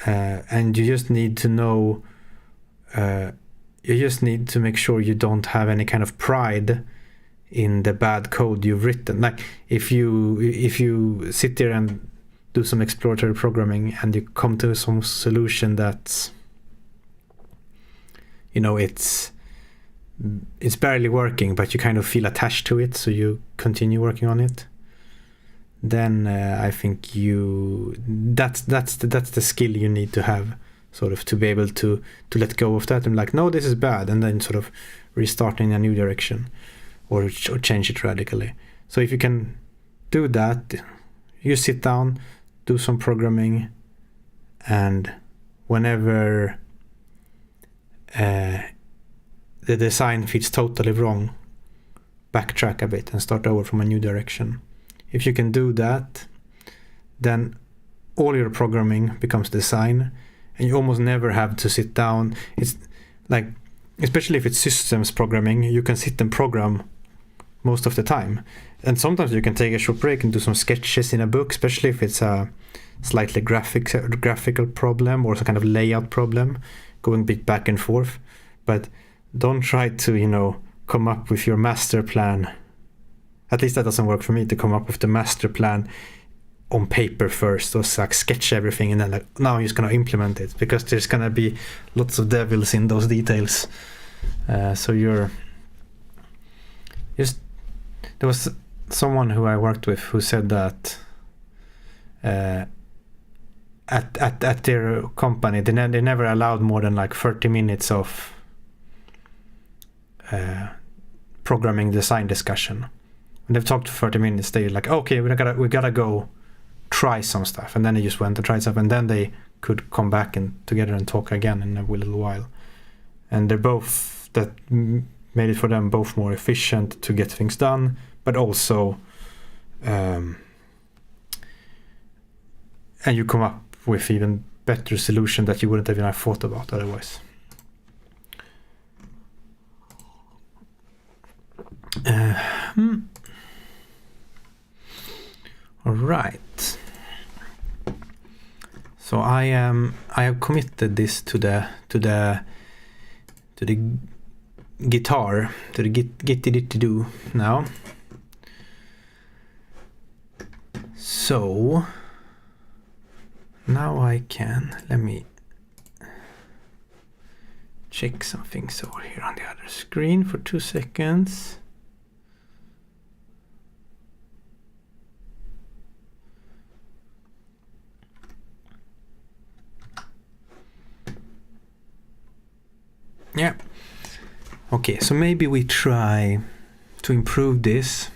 and you just need to know, you just need to make sure you don't have any kind of pride in the bad code you've written. Like if you sit there and do some exploratory programming and you come to some solution that's, you know, it's barely working, but you kind of feel attached to it, so you continue working on it, then I think that's the skill you need to have, sort of, to be able to let go of that and like, no, this is bad, and then sort of restart in a new direction or change it radically. So if you can do that, you sit down, do some programming, and whenever the design feels totally wrong, backtrack a bit and start over from a new direction. If you can do that, then all your programming becomes design, and you almost never have to sit down. It's like, especially if it's systems programming, you can sit and program most of the time. And sometimes you can take a short break and do some sketches in a book, especially if it's a slightly graphical problem or some kind of layout problem, going a bit back and forth. But don't try to, you know, come up with your master plan. At least that doesn't work for me, to come up with the master plan on paper first, or like sketch everything and then like, now I'm just gonna implement it, because there's gonna be lots of devils in those details. So you're just, there was someone who I worked with who said that at their company they never allowed more than like 30 minutes of programming design discussion. When they've talked for 30 minutes, they're like, okay, we gotta go try some stuff, and then they just went to try stuff, and then they could come back and together and talk again in a little while. And they're both, that made it for them both more efficient to get things done, but also and you come up with even better solution that you wouldn't have even thought about otherwise. All right. So I have committed this to the guitar, to the git-do now. So now I can, let me check some things over here on the other screen for 2 seconds. Yeah. Okay, so maybe we try to improve this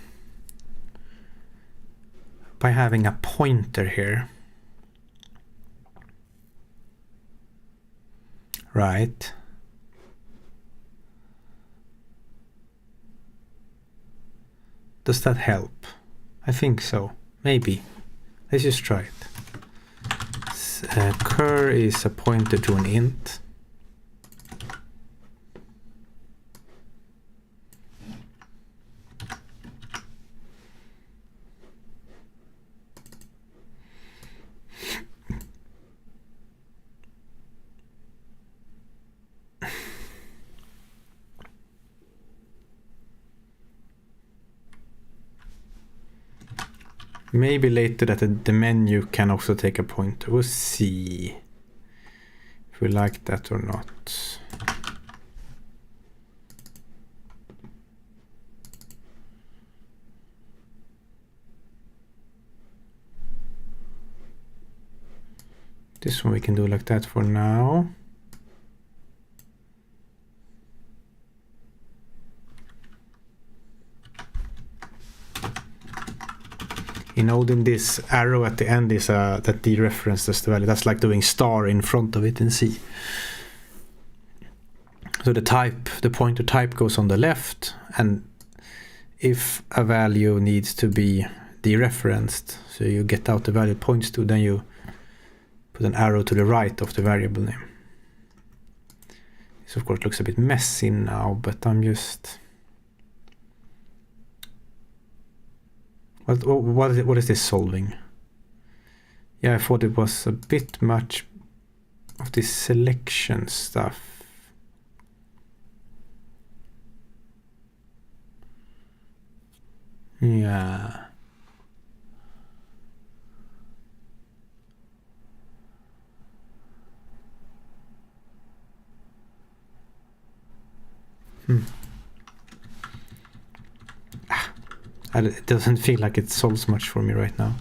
by having a pointer here. Right. Does that help? I think so. Maybe. Let's just try it. Cur is a pointer to an int. Maybe later that the menu can also take a pointer. We'll see if we like that or not. This one we can do like that for now. In Odin, this arrow at the end is that dereferences the value. That's like doing star in front of it in C. So the pointer type goes on the left, and if a value needs to be dereferenced, so you get out the value it points to, then you put an arrow to the right of the variable name. This of course looks a bit messy now, but I'm just... What is this solving? Yeah, I thought it was a bit much of this selection stuff. Yeah. It doesn't feel like it solves much for me right now.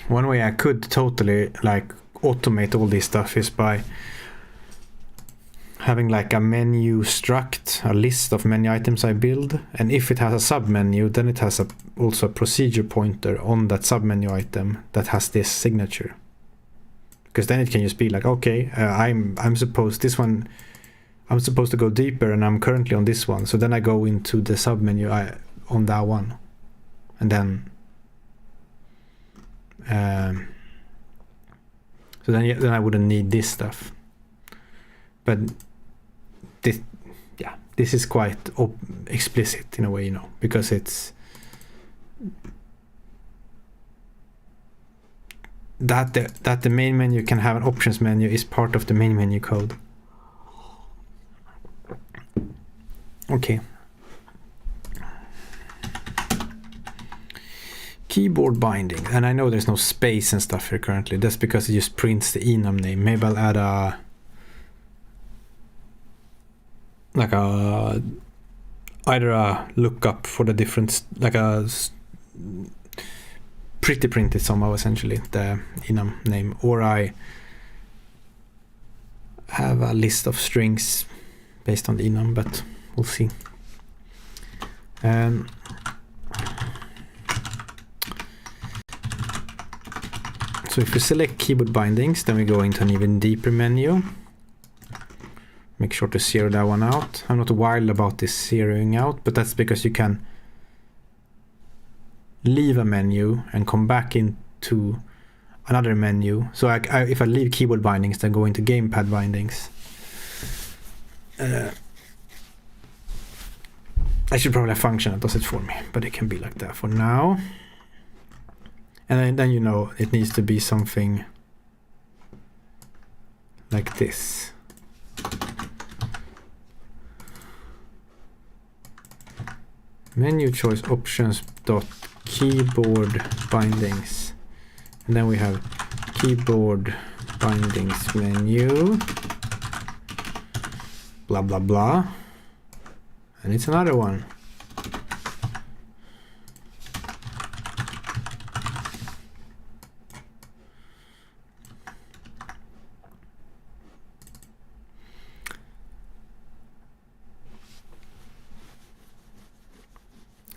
One way I could totally like automate all this stuff is by having like a menu struct, a list of menu items I build, and if it has a submenu, then it has also a procedure pointer on that submenu item that has this signature. Because then it can just be like, okay, I'm supposed to go deeper, and I'm currently on this one, so then I go into the submenu on that one, and then so then I wouldn't need this stuff. But this is quite explicit in a way, because it's that the main menu can have an options menu is part of the main menu code. Okay. Keyboard binding, and I know there's no space and stuff here currently. That's because it just prints the enum name. Maybe I'll add either a lookup for the different, like a pretty printed somehow, essentially, the enum name, or I have a list of strings based on the enum, but we'll see. So if we select keyboard bindings, then we go into an even deeper menu. Make sure to zero that one out. I'm not wild about this zeroing out, but that's because you can leave a menu and come back into another menu. So if I leave keyboard bindings, then go into gamepad bindings. I should probably have a function that does it for me, but it can be like that for now. And then it needs to be something like this. Menu choice options dot keyboard bindings, and then we have keyboard bindings menu, blah blah blah, and it's another one.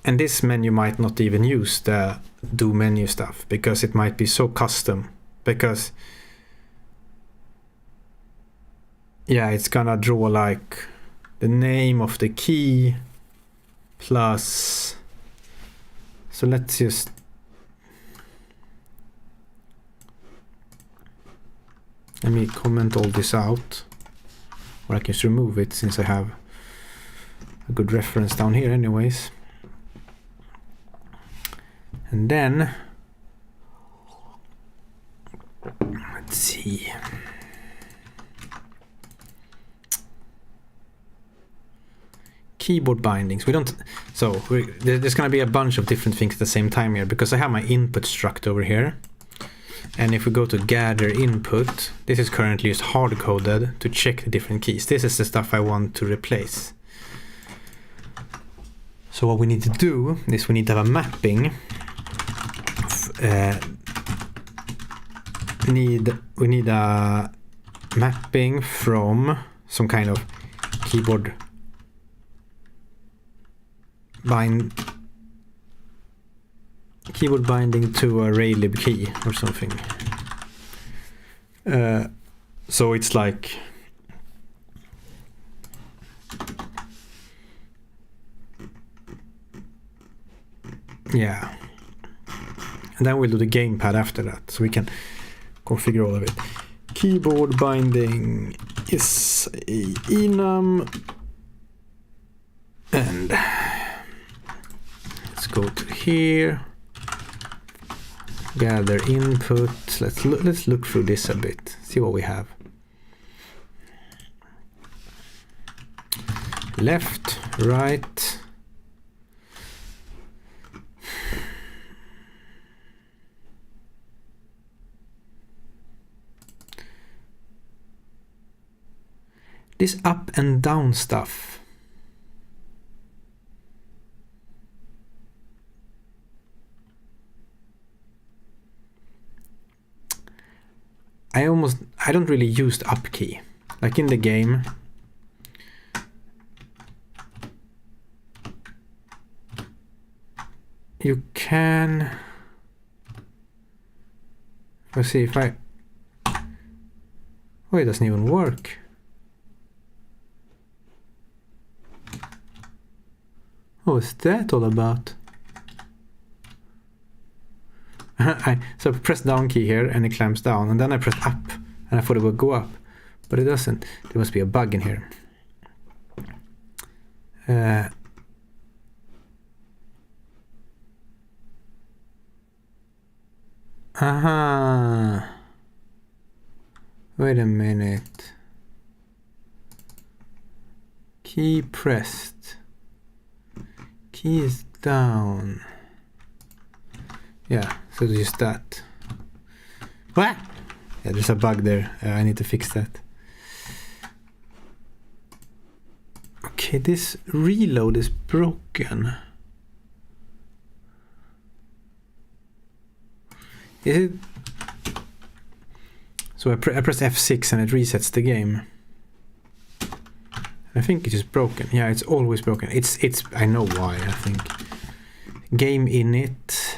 And this menu might not even use the do menu stuff because it might be so custom. Because yeah, it's gonna draw like the name of the key plus. So let's just let me comment all this out, or I can just remove it since I have a good reference down here anyways. And then let's see. Keyboard bindings. We don't. So there's going to be a bunch of different things at the same time here because I have my input struct over here. And if we go to gather input, this is currently just hard coded to check the different keys. This is the stuff I want to replace. So what we need to do is we need to have a mapping. We need a mapping from some kind of keyboard binding to a raylib key or something. So it's like yeah. And then we'll do the gamepad after that, so we can configure all of it. Keyboard binding is a enum, and let's go to here. Gather input. Let's look through this a bit. See what we have. Left, right. This up and down stuff. I don't really use the up key. Like in the game, you can, let's see if I, oh, it doesn't even work. What was that all about? So I press down key here and it clamps down, and then I press up and I thought it would go up, but it doesn't. There must be a bug in here. Aha. Wait a minute. Key pressed. Key is down. Yeah, so just that. What? Yeah, there's a bug there. I need to fix that. Okay, this reload is broken. Is it? So I press F6 and it resets the game. I think it is broken. Yeah, it's always broken. It's. I know why. I think game init.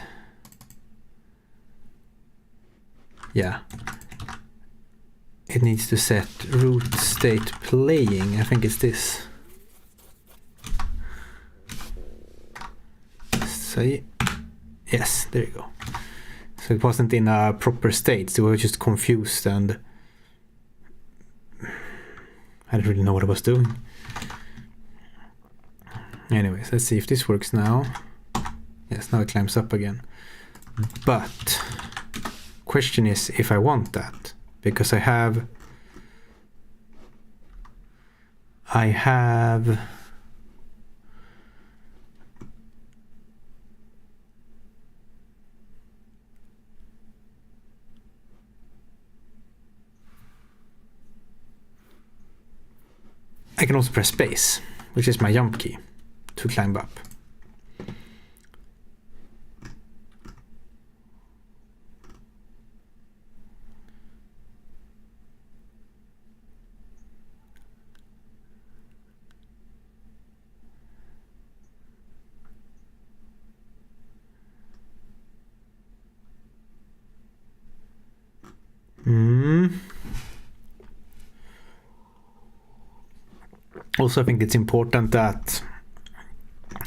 Yeah. It needs to set root state playing. I think it's this. So yes, there you go. So it wasn't in a proper state. So we were just confused and I didn't really know what I was doing. Anyways, let's see if this works now. Yes, now it climbs up again. But question is if I want that, because I have I can also press space, which is my jump key, to climb up. Also, I think it's important that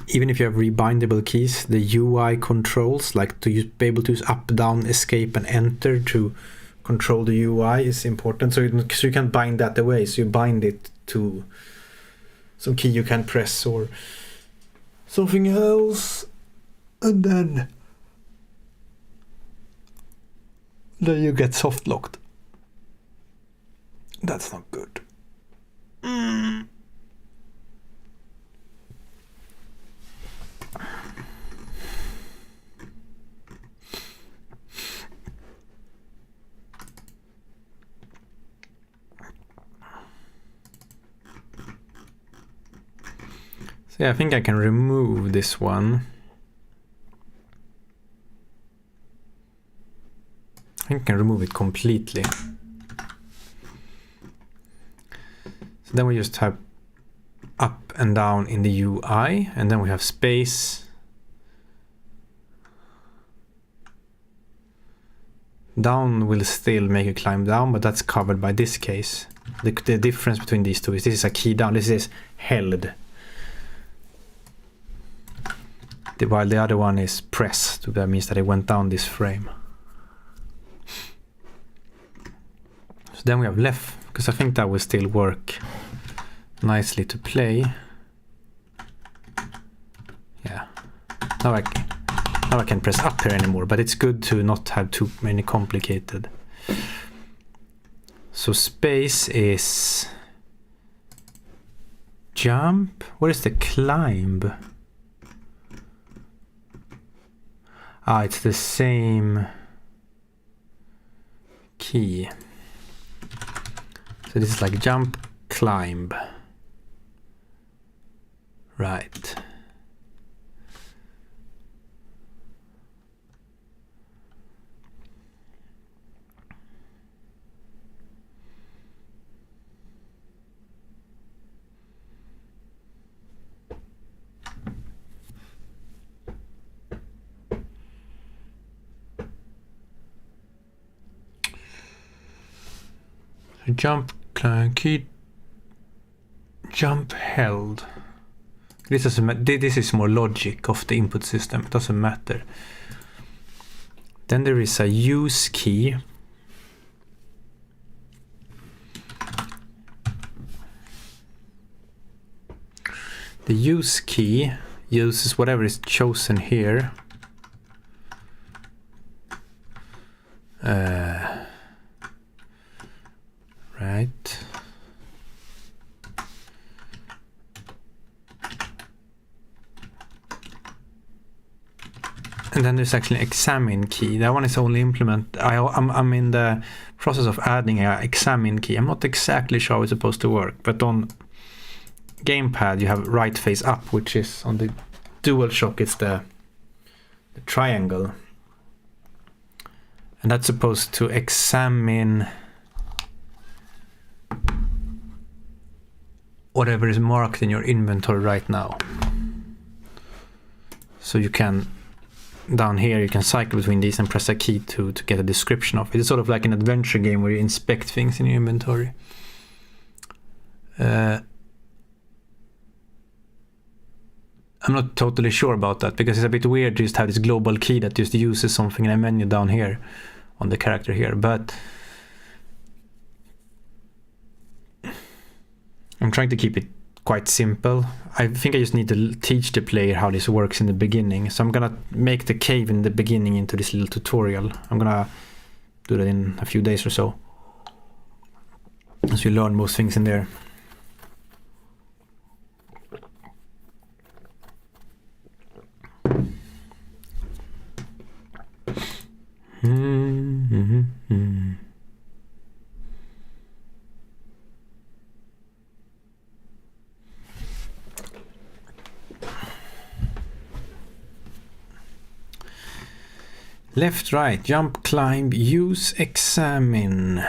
even if you have rebindable keys, the UI controls, like to be able to use up, down, escape, and enter to control the UI is important. So you can bind that away. So you bind it to some key you can press or something else, and then you get soft locked. That's not good. So yeah, I think I can remove this one. I think I can remove it completely. So then we just have up and down in the UI, and then we have space. Down will still make you climb down, but that's covered by this case. The difference between these two is this is a key down, this is held. While the other one is pressed, that means that it went down this frame. So then we have left, because I think that will still work nicely to play. Yeah. Now I can press up here anymore, but it's good to not have too many complicated. So space is jump. What is the climb? Ah, it's the same key. So this is like jump, climb. Right. Jump, climb, key, jump held. This is more logic of the input system. It doesn't matter. Then there is a use key. The use key uses whatever is chosen here. Right. And then there's actually an examine key. That one is only implement. I'm in the process of adding an examine key. I'm not exactly sure how it's supposed to work, but on gamepad you have right face up, which is on the DualShock it's the triangle. And that's supposed to examine whatever is marked in your inventory right now. So you can, down here, you can cycle between these and press a key to get a description of it. It's sort of like an adventure game where you inspect things in your inventory. I'm not totally sure about that, because it's a bit weird to just have this global key that just uses something in a menu down here on the character here, but I'm trying to keep it quite simple. I think I just need to teach the player how this works in the beginning. So I'm gonna make the cave in the beginning into this little tutorial. I'm gonna do that in a few days or so, as you learn most things in there. Left, right, jump, climb, use, examine.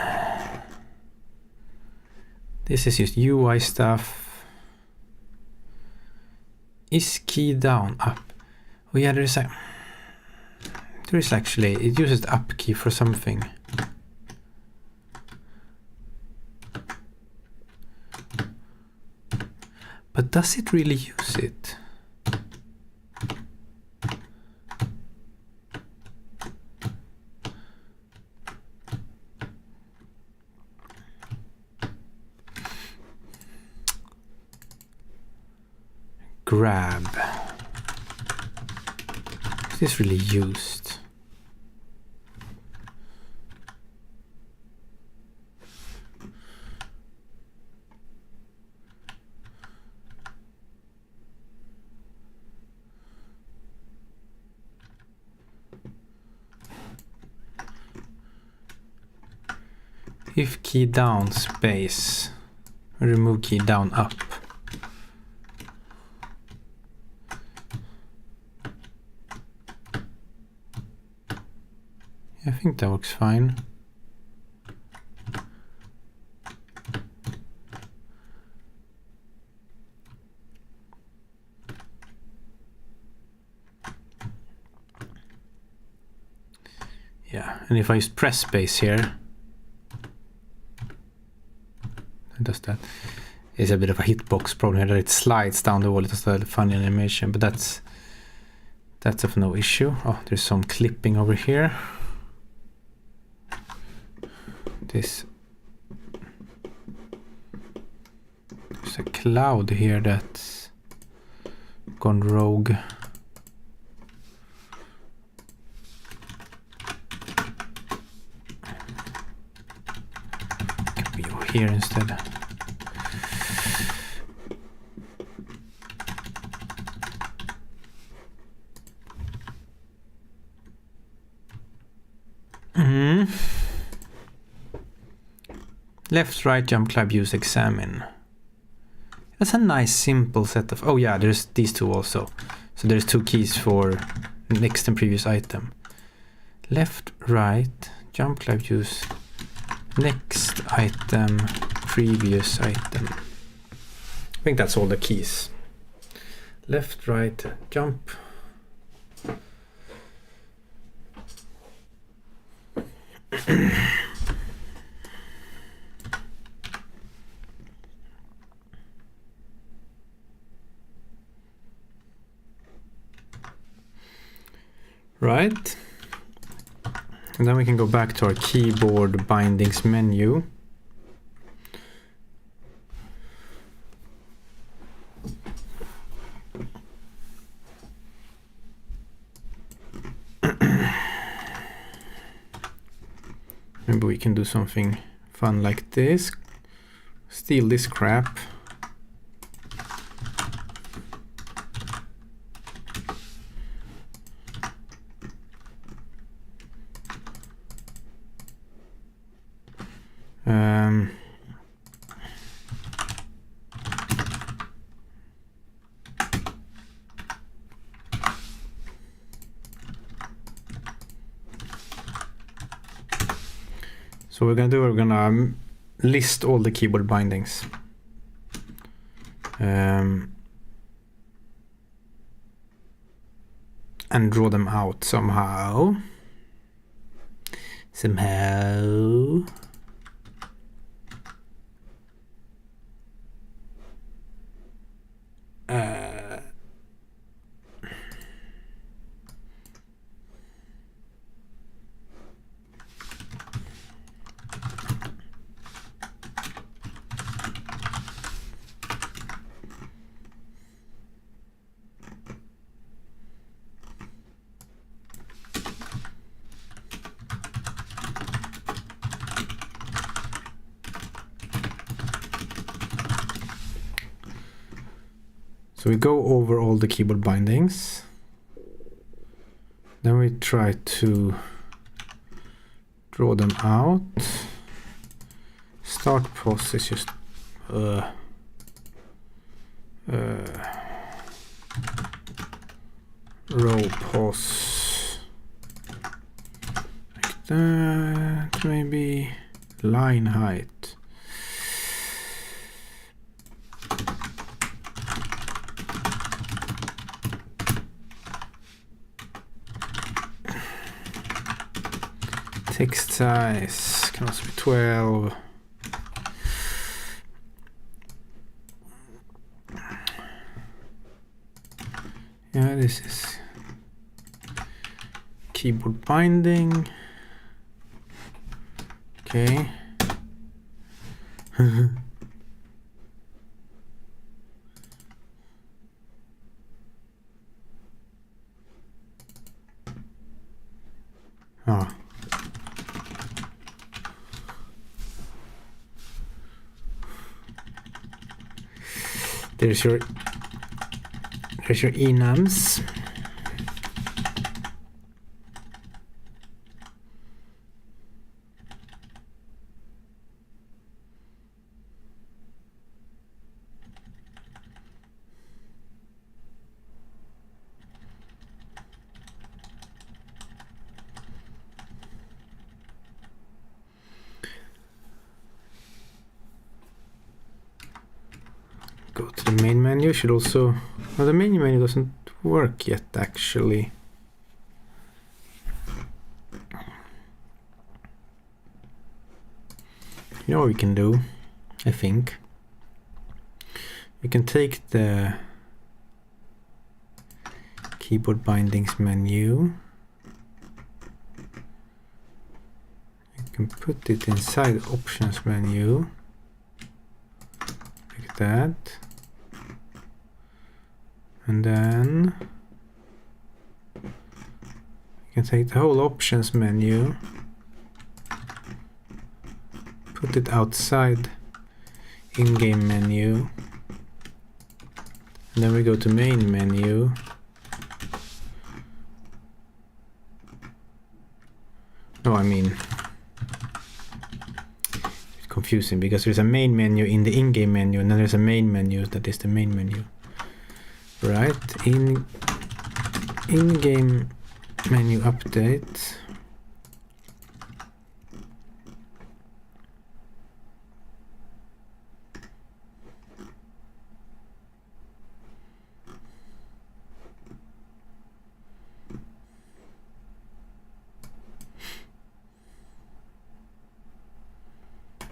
This is just UI stuff. Is key down, up? Oh yeah, there is actually, it uses the up key for something. But does it really use it? Grab. Is this really used? If key down space, remove key down up. I think that works fine. Yeah, and if I just press space here, does that. It's a bit of a hitbox problem here that it slides down the wall. It's a funny animation, but that's of no issue. Oh, there's some clipping over here. There's a cloud here that's gone rogue. Can be over here instead. Left, right, jump, climb, use, examine. That's a nice simple set of... Oh yeah, there's these two also. So there's two keys for next and previous item. Left, right, jump, climb, use, next item, previous item. I think that's all the keys. Left, right, jump. Right, and then we can go back to our keyboard bindings menu. Maybe we can do something fun like this. Steal this crap. So we're gonna list all the keyboard bindings. And draw them out somehow. So we go over all the keyboard bindings. Then we try to draw them out. Start pos is just row pos like that, maybe line height. Text size can also be 12. Yeah, this is keyboard binding. Okay. Oh. There's your enums. Go to the main menu. Should also, well, the main menu doesn't work yet actually. You know what we can do, I think. We can take the keyboard bindings menu. You can put it inside options menu. Like that. And then you can take the whole options menu, put it outside in-game menu, and then we go to main menu. No, I mean, it's confusing because there's a main menu in the in-game menu, and then there's a main menu that is the main menu. Right, in-game menu update.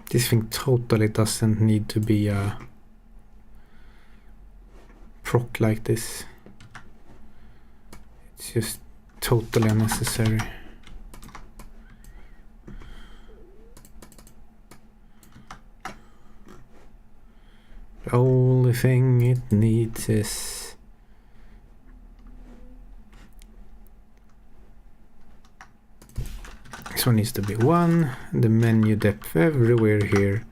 This thing totally doesn't need to be a proc like this. It's just totally unnecessary. The only thing it needs is this one needs to be 1, the menu depth everywhere here.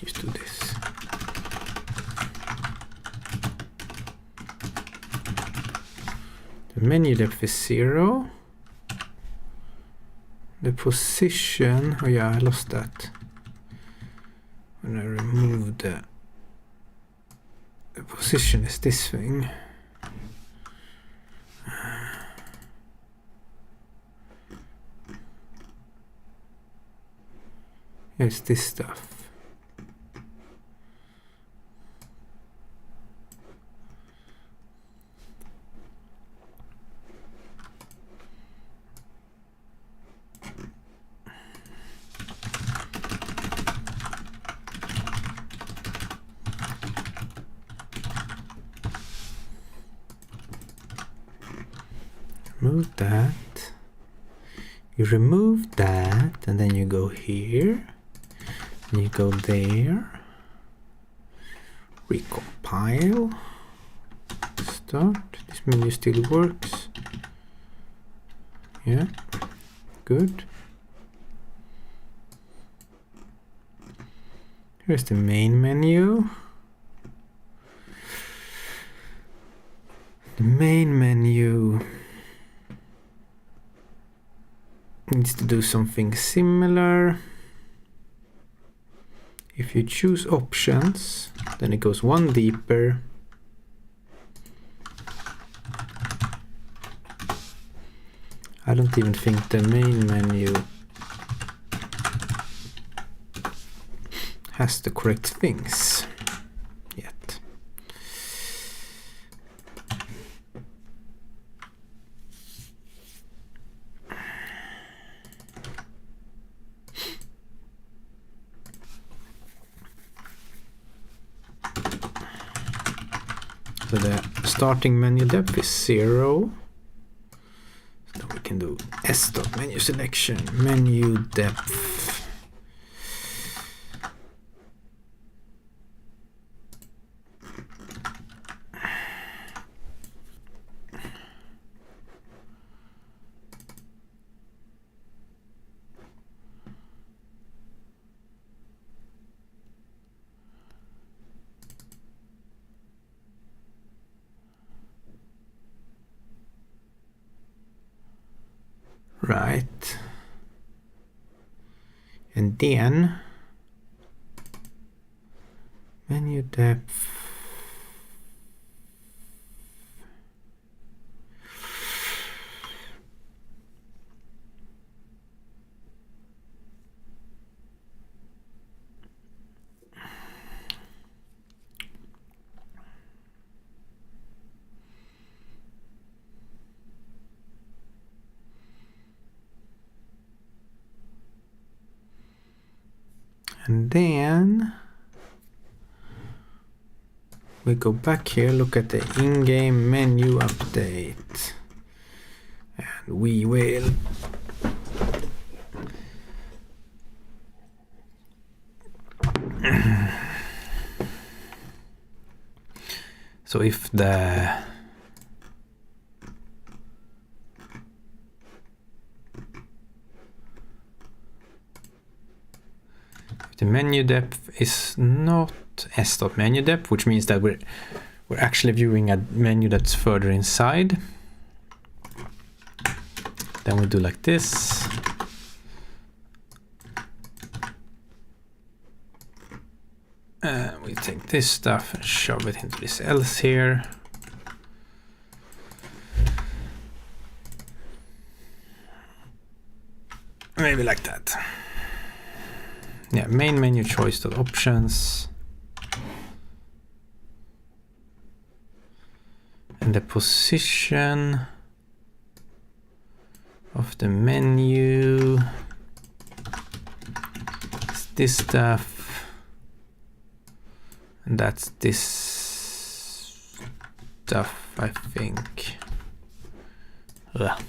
Used to this. The menu depth is 0. The position, oh yeah, I lost that when I removed the position is this thing. Yeah, it's this stuff. Remove that. You remove that, and then you go here, and you go there. Recompile. Start. This menu still works. Yeah, good. Here's the main menu. The main menu needs to do something similar. If you choose options, then it goes one deeper. I don't even think the main menu has the correct things yet. So the starting menu depth is 0. So we can do s.menu selection, menu depth. Right. And then menu depth. And then we go back here, look at the in-game menu update. And we will so if the menu depth is not s.menu depth, which means that we're actually viewing a menu that's further inside. Then we do like this. We take this stuff and shove it into this else here. Maybe like that. Yeah, main menu choice dot options. And the position of the menu is this stuff. And that's this stuff, I think. Ugh.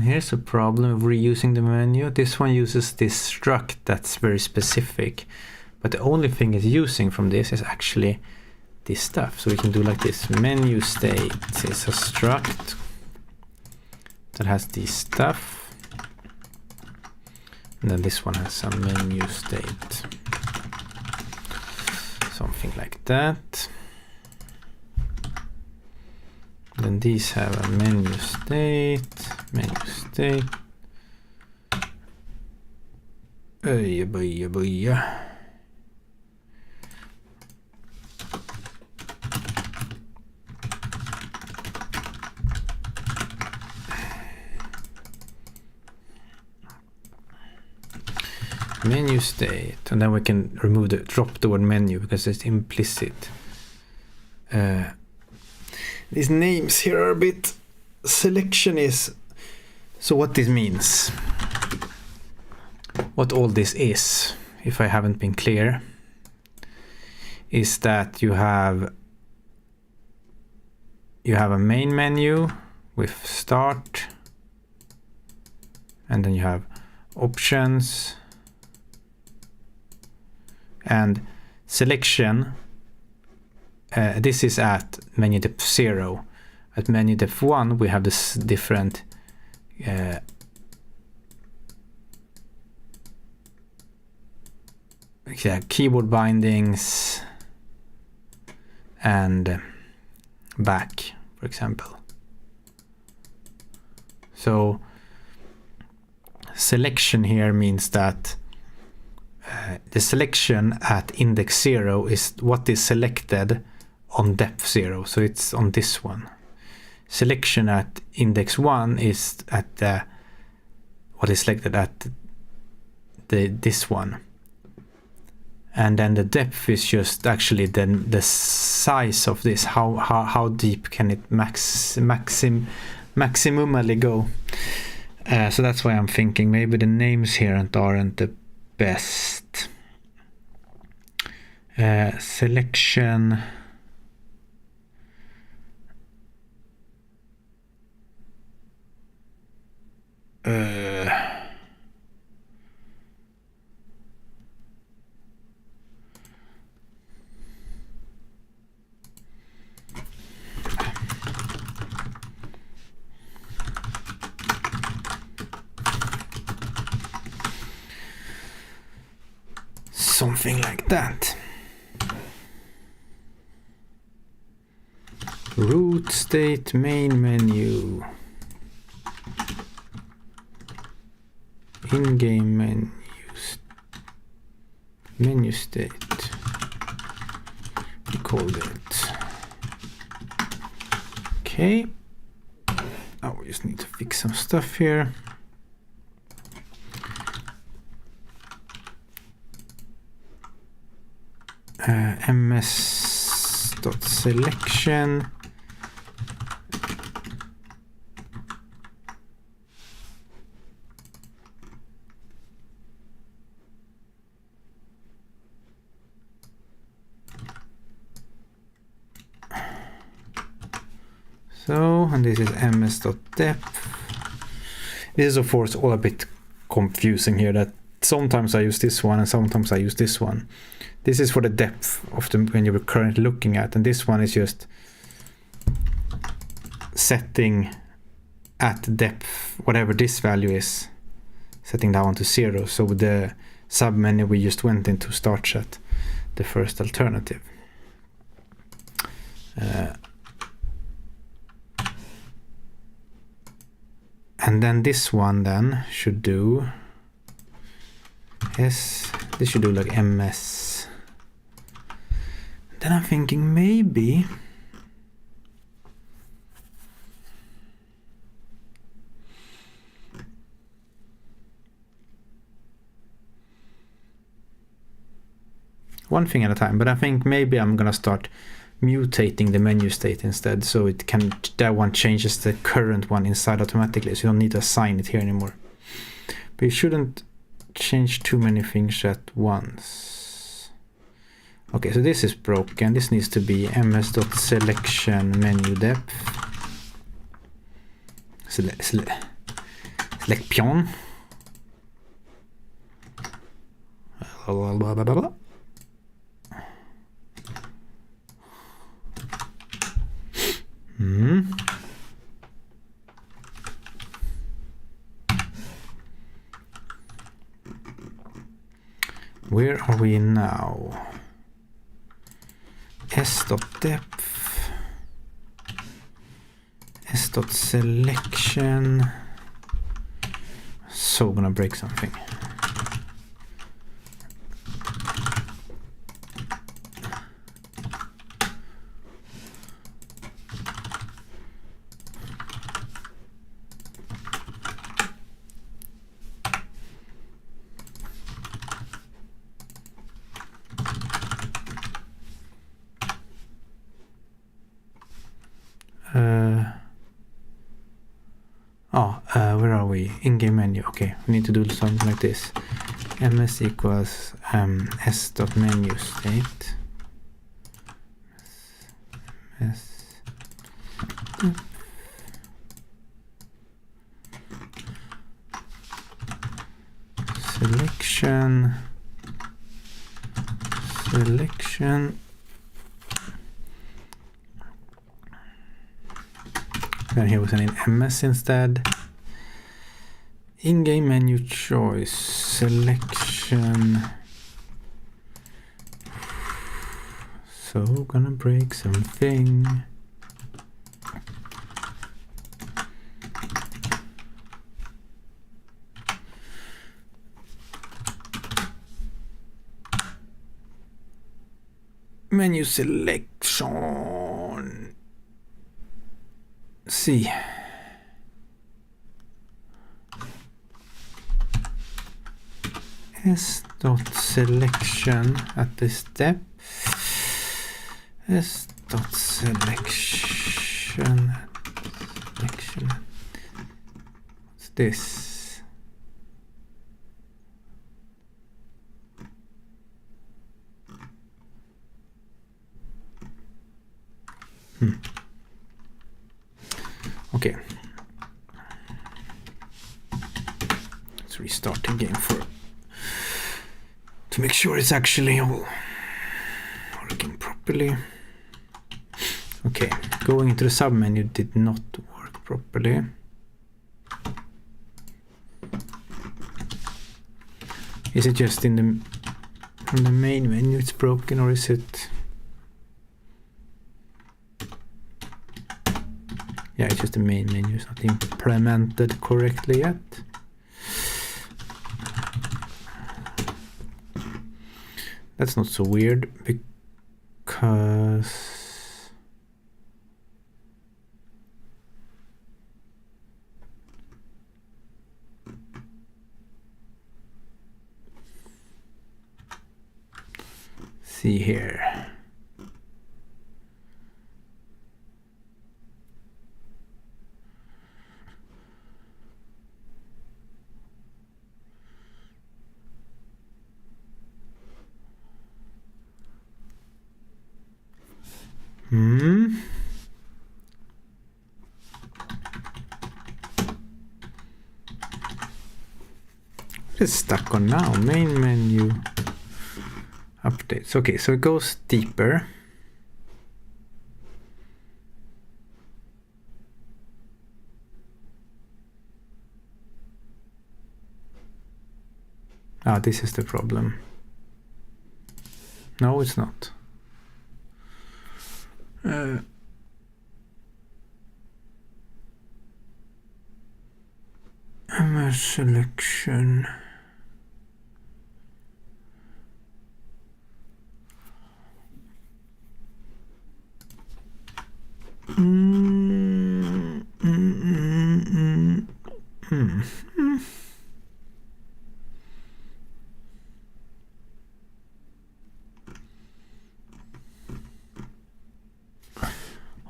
Here's a problem of reusing the menu. This one uses this struct that's very specific, but the only thing it's using from this is actually this stuff. So we can do like this. Menu state is a struct that has this stuff, and then this one has some menu state, something like that. Then these have a menu state. Menu state. Menu state, and then we can remove the drop the word menu because it's implicit. These names here are a bit. Selection is. So what this means, what all this is, if I haven't been clear, is that you have a main menu with start, and then you have options and selection. This is at menu depth 0. At menu depth 1 we have this different keyboard bindings and back, for example. So selection here means that the selection at index 0 is what is selected on depth 0, so it's on this one. Selection at index 1 is at what is selected at this one. And then the depth is just actually then the size of this. How deep can it maximally go? So that's why I'm thinking maybe the names here aren't the best. Selection. Something like that. Root state main menu. In-game menus. Menu state. We called it. Okay. Oh, we just need to fix some stuff here. ms.selection. So, and this is ms.depth. This is of course all a bit confusing here, that sometimes I use this one and sometimes I use this one. This is for the depth of the when you're currently looking at, and this one is just setting at depth whatever this value is, setting that one to 0. So with the submenu we just went into start set, the first alternative. And then this one then should do this should do like ms. Then I'm thinking maybe one thing at a time, but I think maybe I'm gonna start mutating the menu state instead, so it can, that one changes the current one inside automatically, so you don't need to assign it here anymore. But you shouldn't change too many things at once. Okay, so this is broken. This needs to be ms.selection menu depth. Selection. Where are we now? s.depth, s.selection. So gonna break something. Where are we? In-game menu. Okay, we need to do something like this. ms equals s.menu state. Selection. Then here was an ms instead. In-game menu choice selection. So gonna break something. Menu selection. See. s.selection at this step. s.selection. What's this? Okay. Let's restart the game to make sure it's actually all working properly. Okay, going into the submenu did not work properly. Is it just in the main menu it's broken, or is it? Yeah, it's just the main menu. It's not implemented correctly yet. That's not so weird because see here. What is stuck on now? Main menu updates. Okay, so it goes deeper. Ah, this is the problem. No, it's not. Image selection.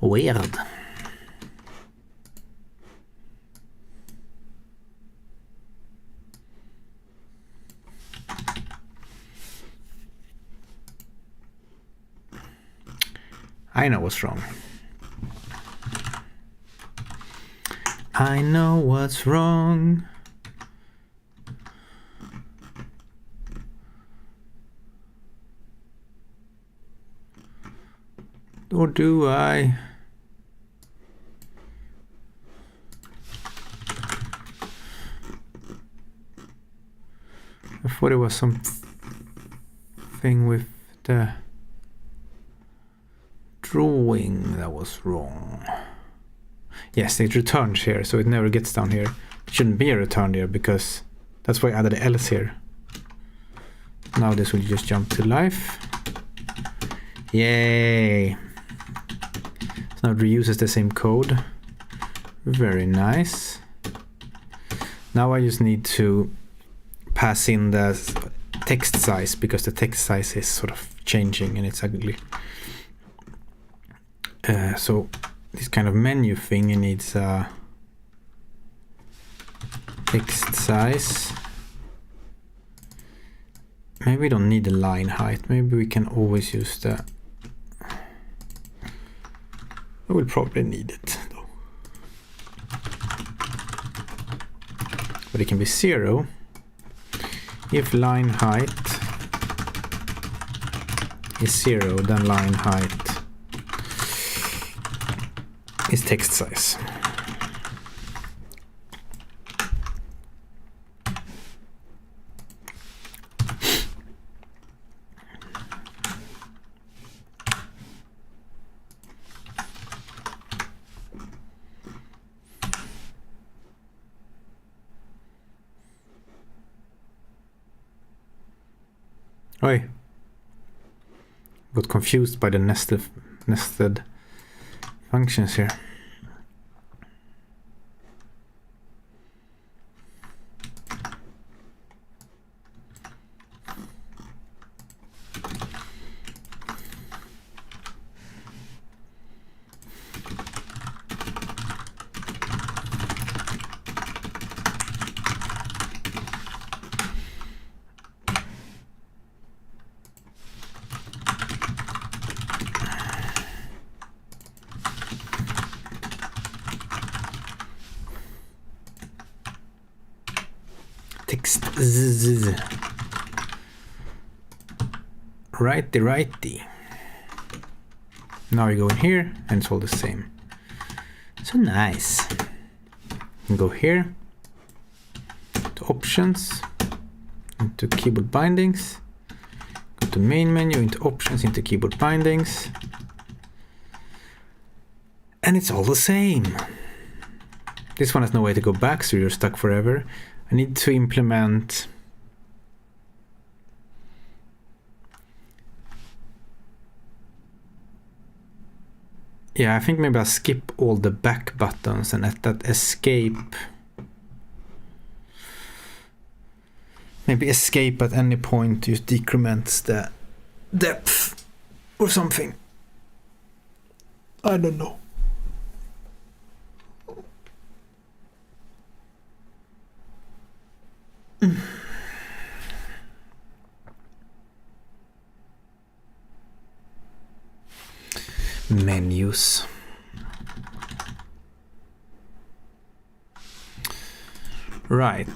Weird. I know what's wrong. I know what's wrong. Or do I? I thought it was something with the drawing that was wrong. Yes, it returns here, so it never gets down here. It shouldn't be a return here because that's why I added the else here. Now this will just jump to life. Yay! So now it reuses the same code. Very nice. Now I just need to pass in the text size because the text size is sort of changing and it's ugly. So this kind of menu thing, it needs a text size. Maybe we don't need the line height. Maybe we can always use the... I will probably need it though. But it can be 0 if line height is 0, then line height is text size. Oi. Got confused by the nested functions here. Next. Righty. Now we go in here and it's all the same. So nice. Go here to options, into keyboard bindings, go to main menu, into options, into keyboard bindings, and it's all the same. This one has no way to go back, so you're stuck forever. I need to implement I think maybe I'll skip all the back buttons and at that escape. Maybe escape at any point just decrements the depth or something. I don't know. Menus. Right.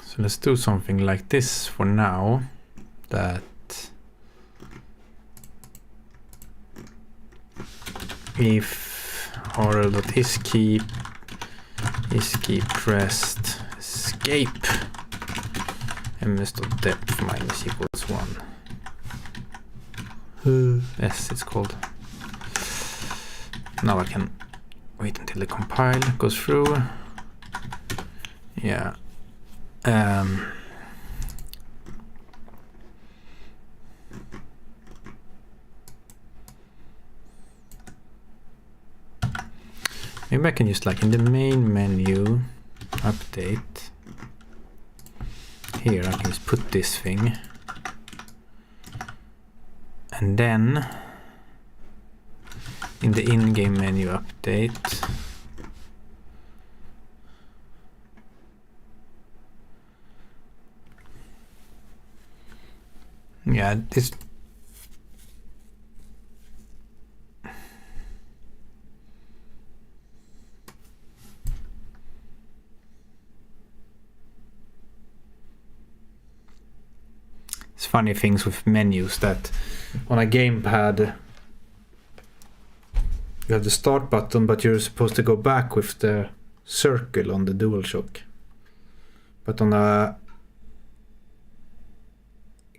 So let's do something like this for now. That if rl.isKey pressed escape ms.depth minus equals 1. Yes, it's called. Now I can wait until the compile goes through. Yeah. Maybe I can just like in the main menu update here I can just put this thing and then in the in-game menu update this it's funny things with menus that on a gamepad you have the start button but you're supposed to go back with the circle on the DualShock, but on a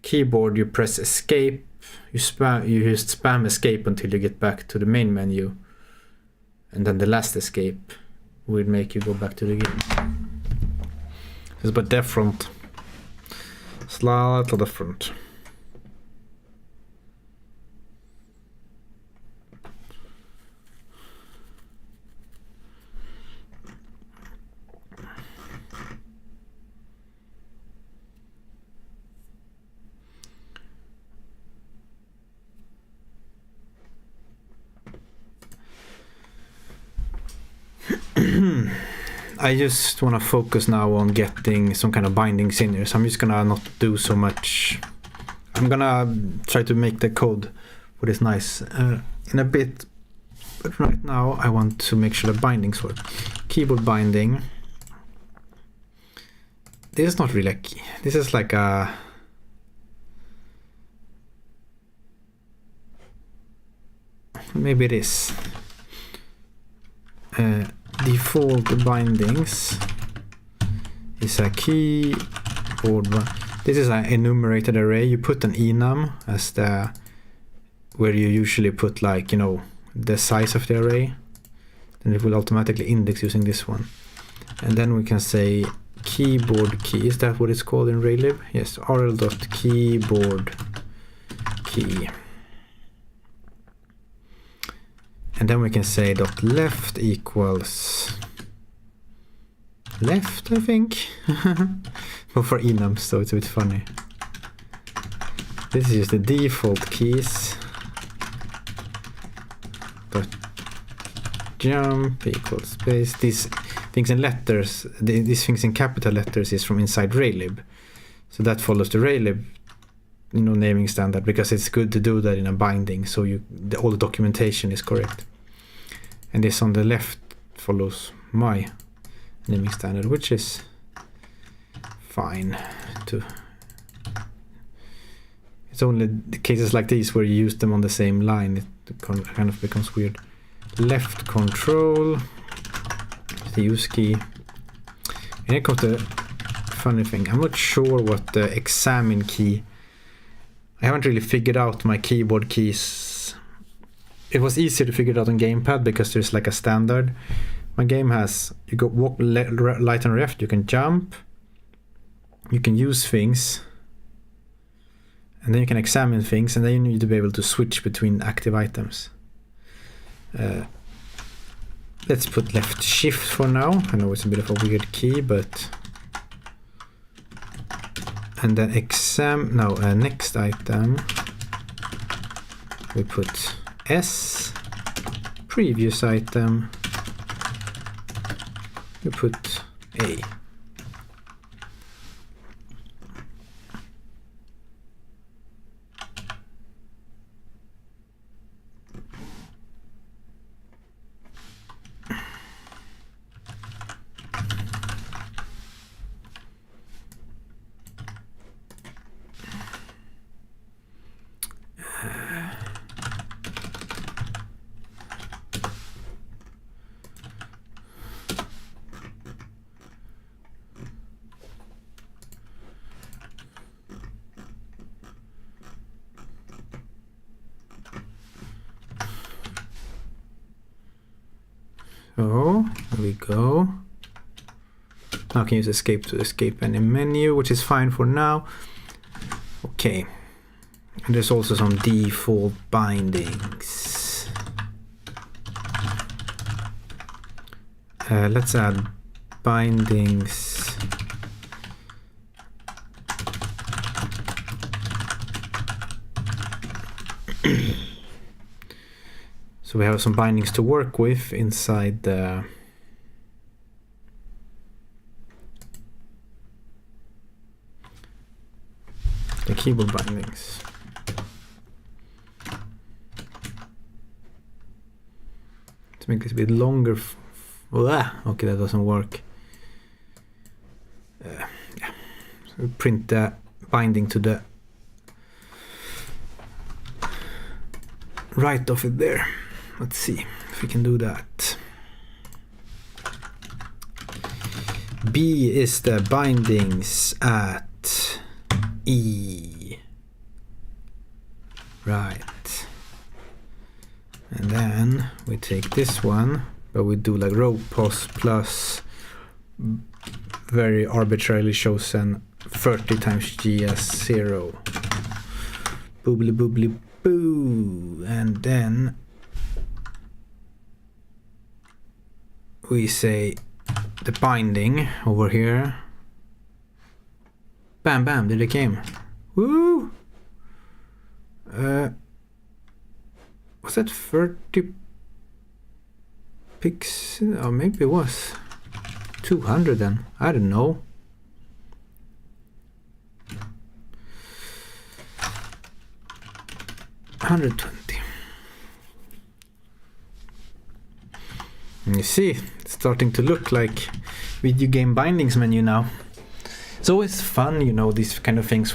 keyboard you press escape, you just spam escape until you get back to the main menu, and then the last escape will make you go back to the game. It's a bit different, slightly different. I just want to focus now on getting some kind of bindings in here, so I'm just gonna not do so much. I'm gonna try to make the code for this nice in a bit, but right now I want to make sure the bindings work. Keyboard binding. This is not really a key. This is like a maybe it is. Default bindings is a keyboard. This is an enumerated array. You put an enum as the where you usually put like, you know, the size of the array. Then it will automatically index using this one. And then we can say keyboard key. Is that what it's called in Raylib? Yes, rl.keyboard key. And then we can say dot left equals left, I think. But for enums, so it's a bit funny. This is just the default keys. But jump equals space. These things in letters, these things in capital letters is from inside raylib. So that follows the raylib, you know, naming standard, because it's good to do that in a binding, so all the documentation is correct. And this on the left follows my naming standard, which is fine to. It's only the cases like these where you use them on the same line, it kind of becomes weird. Left control, the use key. And here comes the funny thing. I'm not sure what the examine key. I haven't really figured out my keyboard keys. It was easier to figure it out on gamepad because there's like a standard. My game has, you go walk right and left, you can jump, you can use things, and then you can examine things, and then you need to be able to switch between active items. Let's put left shift for now. I know it's a bit of a weird key, but... And then next item, we put S, previous item, we put A. So, there we go. Now I can use escape to escape any menu, which is fine for now. Okay. And there's also some default bindings. Let's add bindings. So we have some bindings to work with inside the keyboard bindings. To make this a bit longer. Okay, that doesn't work. Yeah. So we print the binding to the right of it there. Let's see if we can do that. B is the bindings at E. Right. And then we take this one, but we do like row pos plus very arbitrarily chosen 30 times G as 0. Boobly boobly boo. And then we say the binding over here. Bam bam, there they came. Woo! Was that 30 pixels? Or maybe it was 200 then. I don't know. $120. And you see, it's starting to look like video game bindings menu now. It's always fun, you know, these kind of things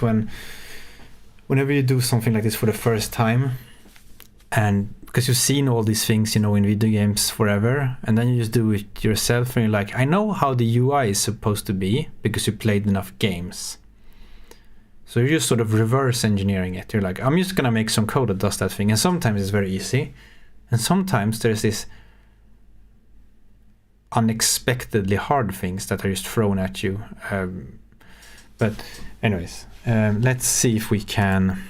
whenever you do something like this for the first time, and because you've seen all these things, you know, in video games forever, and then you just do it yourself, and you're like, I know how the UI is supposed to be because you played enough games. So you're just sort of reverse engineering it. You're like, I'm just gonna make some code that does that thing, and sometimes it's very easy, and sometimes there's this unexpectedly hard things that are just thrown at you. But anyways, let's see if we can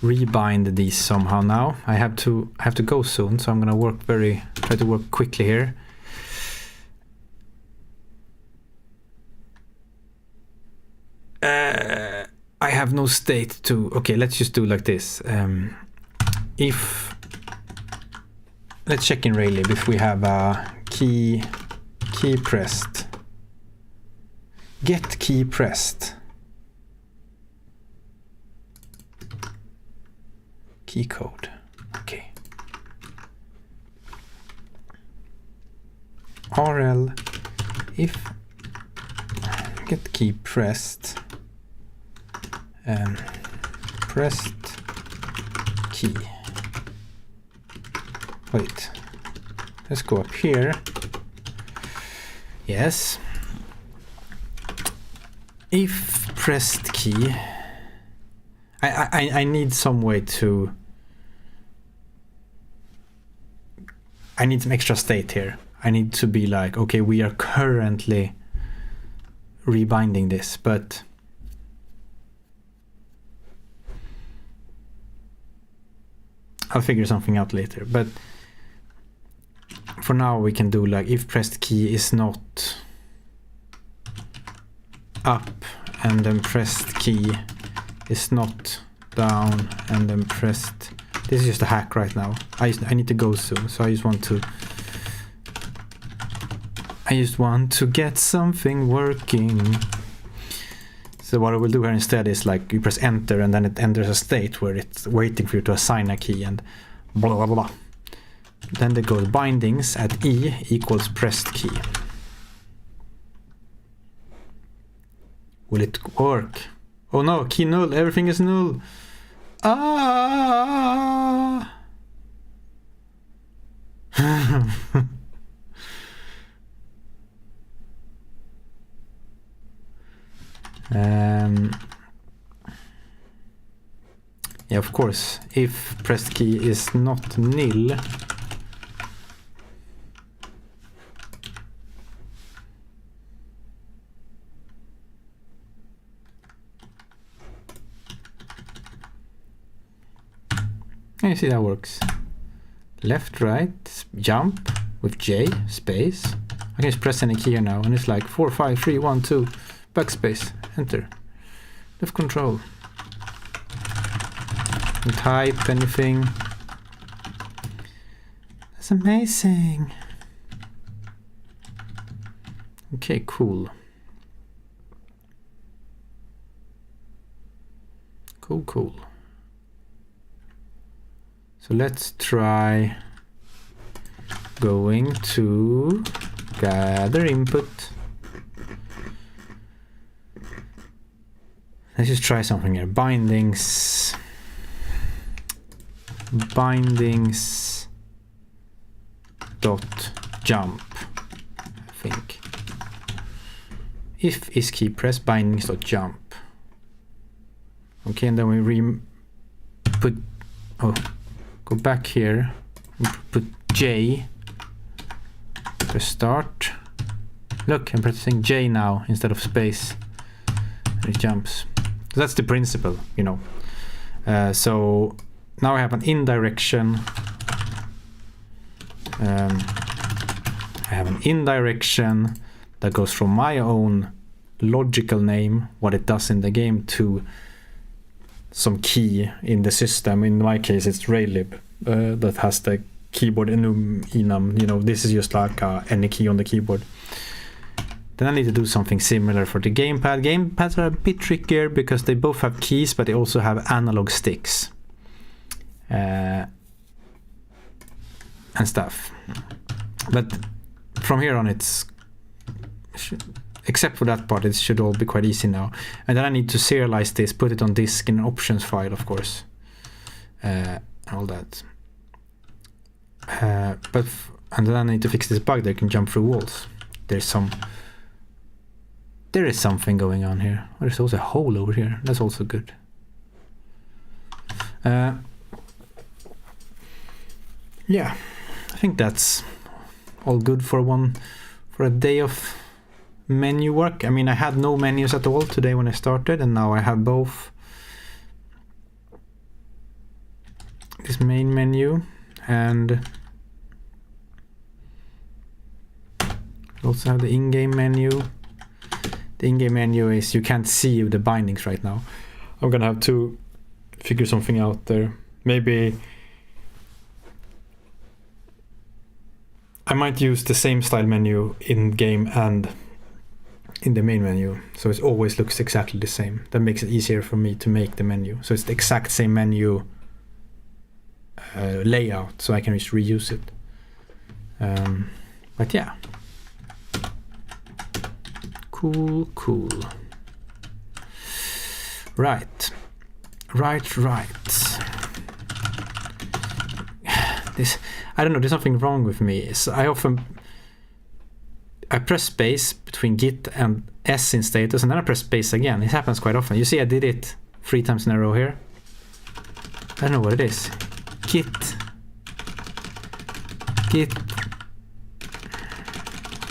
rebind these somehow now. I have to go soon, so I'm gonna try to work quickly here. I have no state to... Okay, let's just do like this. If... Let's check in Raylib if we have a key pressed. Get key pressed. Key code. Okay. RL if get key pressed pressed key. Wait, let's go up here. Yes, if pressed key. I need some way to... I need some extra state here. I need to be like, okay, we are currently rebinding this, but I'll figure something out later. But for now we can do like if pressed key is not up and then pressed key is not down and then pressed. This is just a hack right now. I need to go soon, so I just want to get something working. So what I will do here instead is like you press enter and then it enters a state where it's waiting for you to assign a key and blah blah blah. Then there goes bindings at E equals pressed key. Will it work? Oh no, key null, everything is null. Ah! Yeah, of course, if pressed key is not nil, you see that works. Left, right, jump with J, space. I can just press any key here now and it's like 4, 5, 3, 1, 2, backspace, enter. Left control. And type anything. That's amazing. Okay, cool. Cool. So let's try going to gather input. Let's just try something here. Bindings dot jump, I think. If is key press bindings dot jump. Okay, and then we go back here, put J, press start. Look, I'm pressing J now instead of space, and it jumps. So that's the principle, you know. So now I have an indirection. I have an indirection that goes from my own logical name, what it does in the game, to some key in the system. In my case, it's Raylib that has the keyboard enum. You know, this is just like any key on the keyboard. Then I need to do something similar for the gamepad. Gamepads are a bit trickier because they both have keys, but they also have analog sticks and stuff. But from here on, it's, except for that part, it should all be quite easy now. And then I need to serialize this, put it on disk in an options file, of course, and all that. And then I need to fix this bug that you can jump through walls. There is something going on here. There's also a hole over here. That's also good. Yeah, I think that's all good for a day of menu work. I mean, I had no menus at all today when I started, and now I have both this main menu and also have the in-game menu. The in-game menu is, you can't see the bindings right now. I'm gonna have to figure something out there. Maybe I might use the same style menu in game and in the main menu, so it always looks exactly the same. That makes it easier for me to make the menu, so it's the exact same menu layout, so I can just reuse it. But yeah, cool. Right. This, I don't know, there's something wrong with me. I press space between Git and S in status, and then I press space again. It happens quite often. You see I did it 3 times in a row here. I don't know what it is. Git.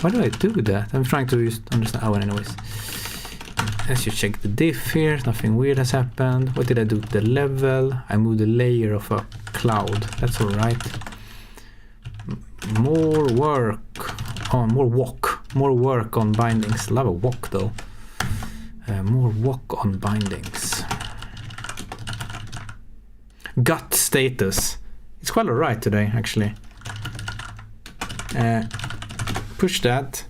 Why do I do that? I'm trying to just understand. Oh, anyways. Let's just check the diff here. Nothing weird has happened. What did I do to the level? I moved the layer of a cloud. That's alright. More work on bindings. Love a walk though. More walk on bindings. Gut status. It's quite alright today, actually. Push that.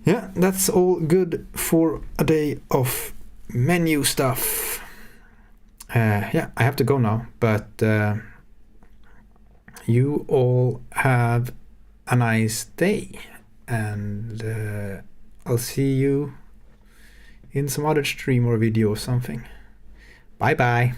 Yeah, that's all good for a day of menu stuff. Yeah, I have to go now, but you all have a nice day, and I'll see you in some other stream or video or something. Bye bye.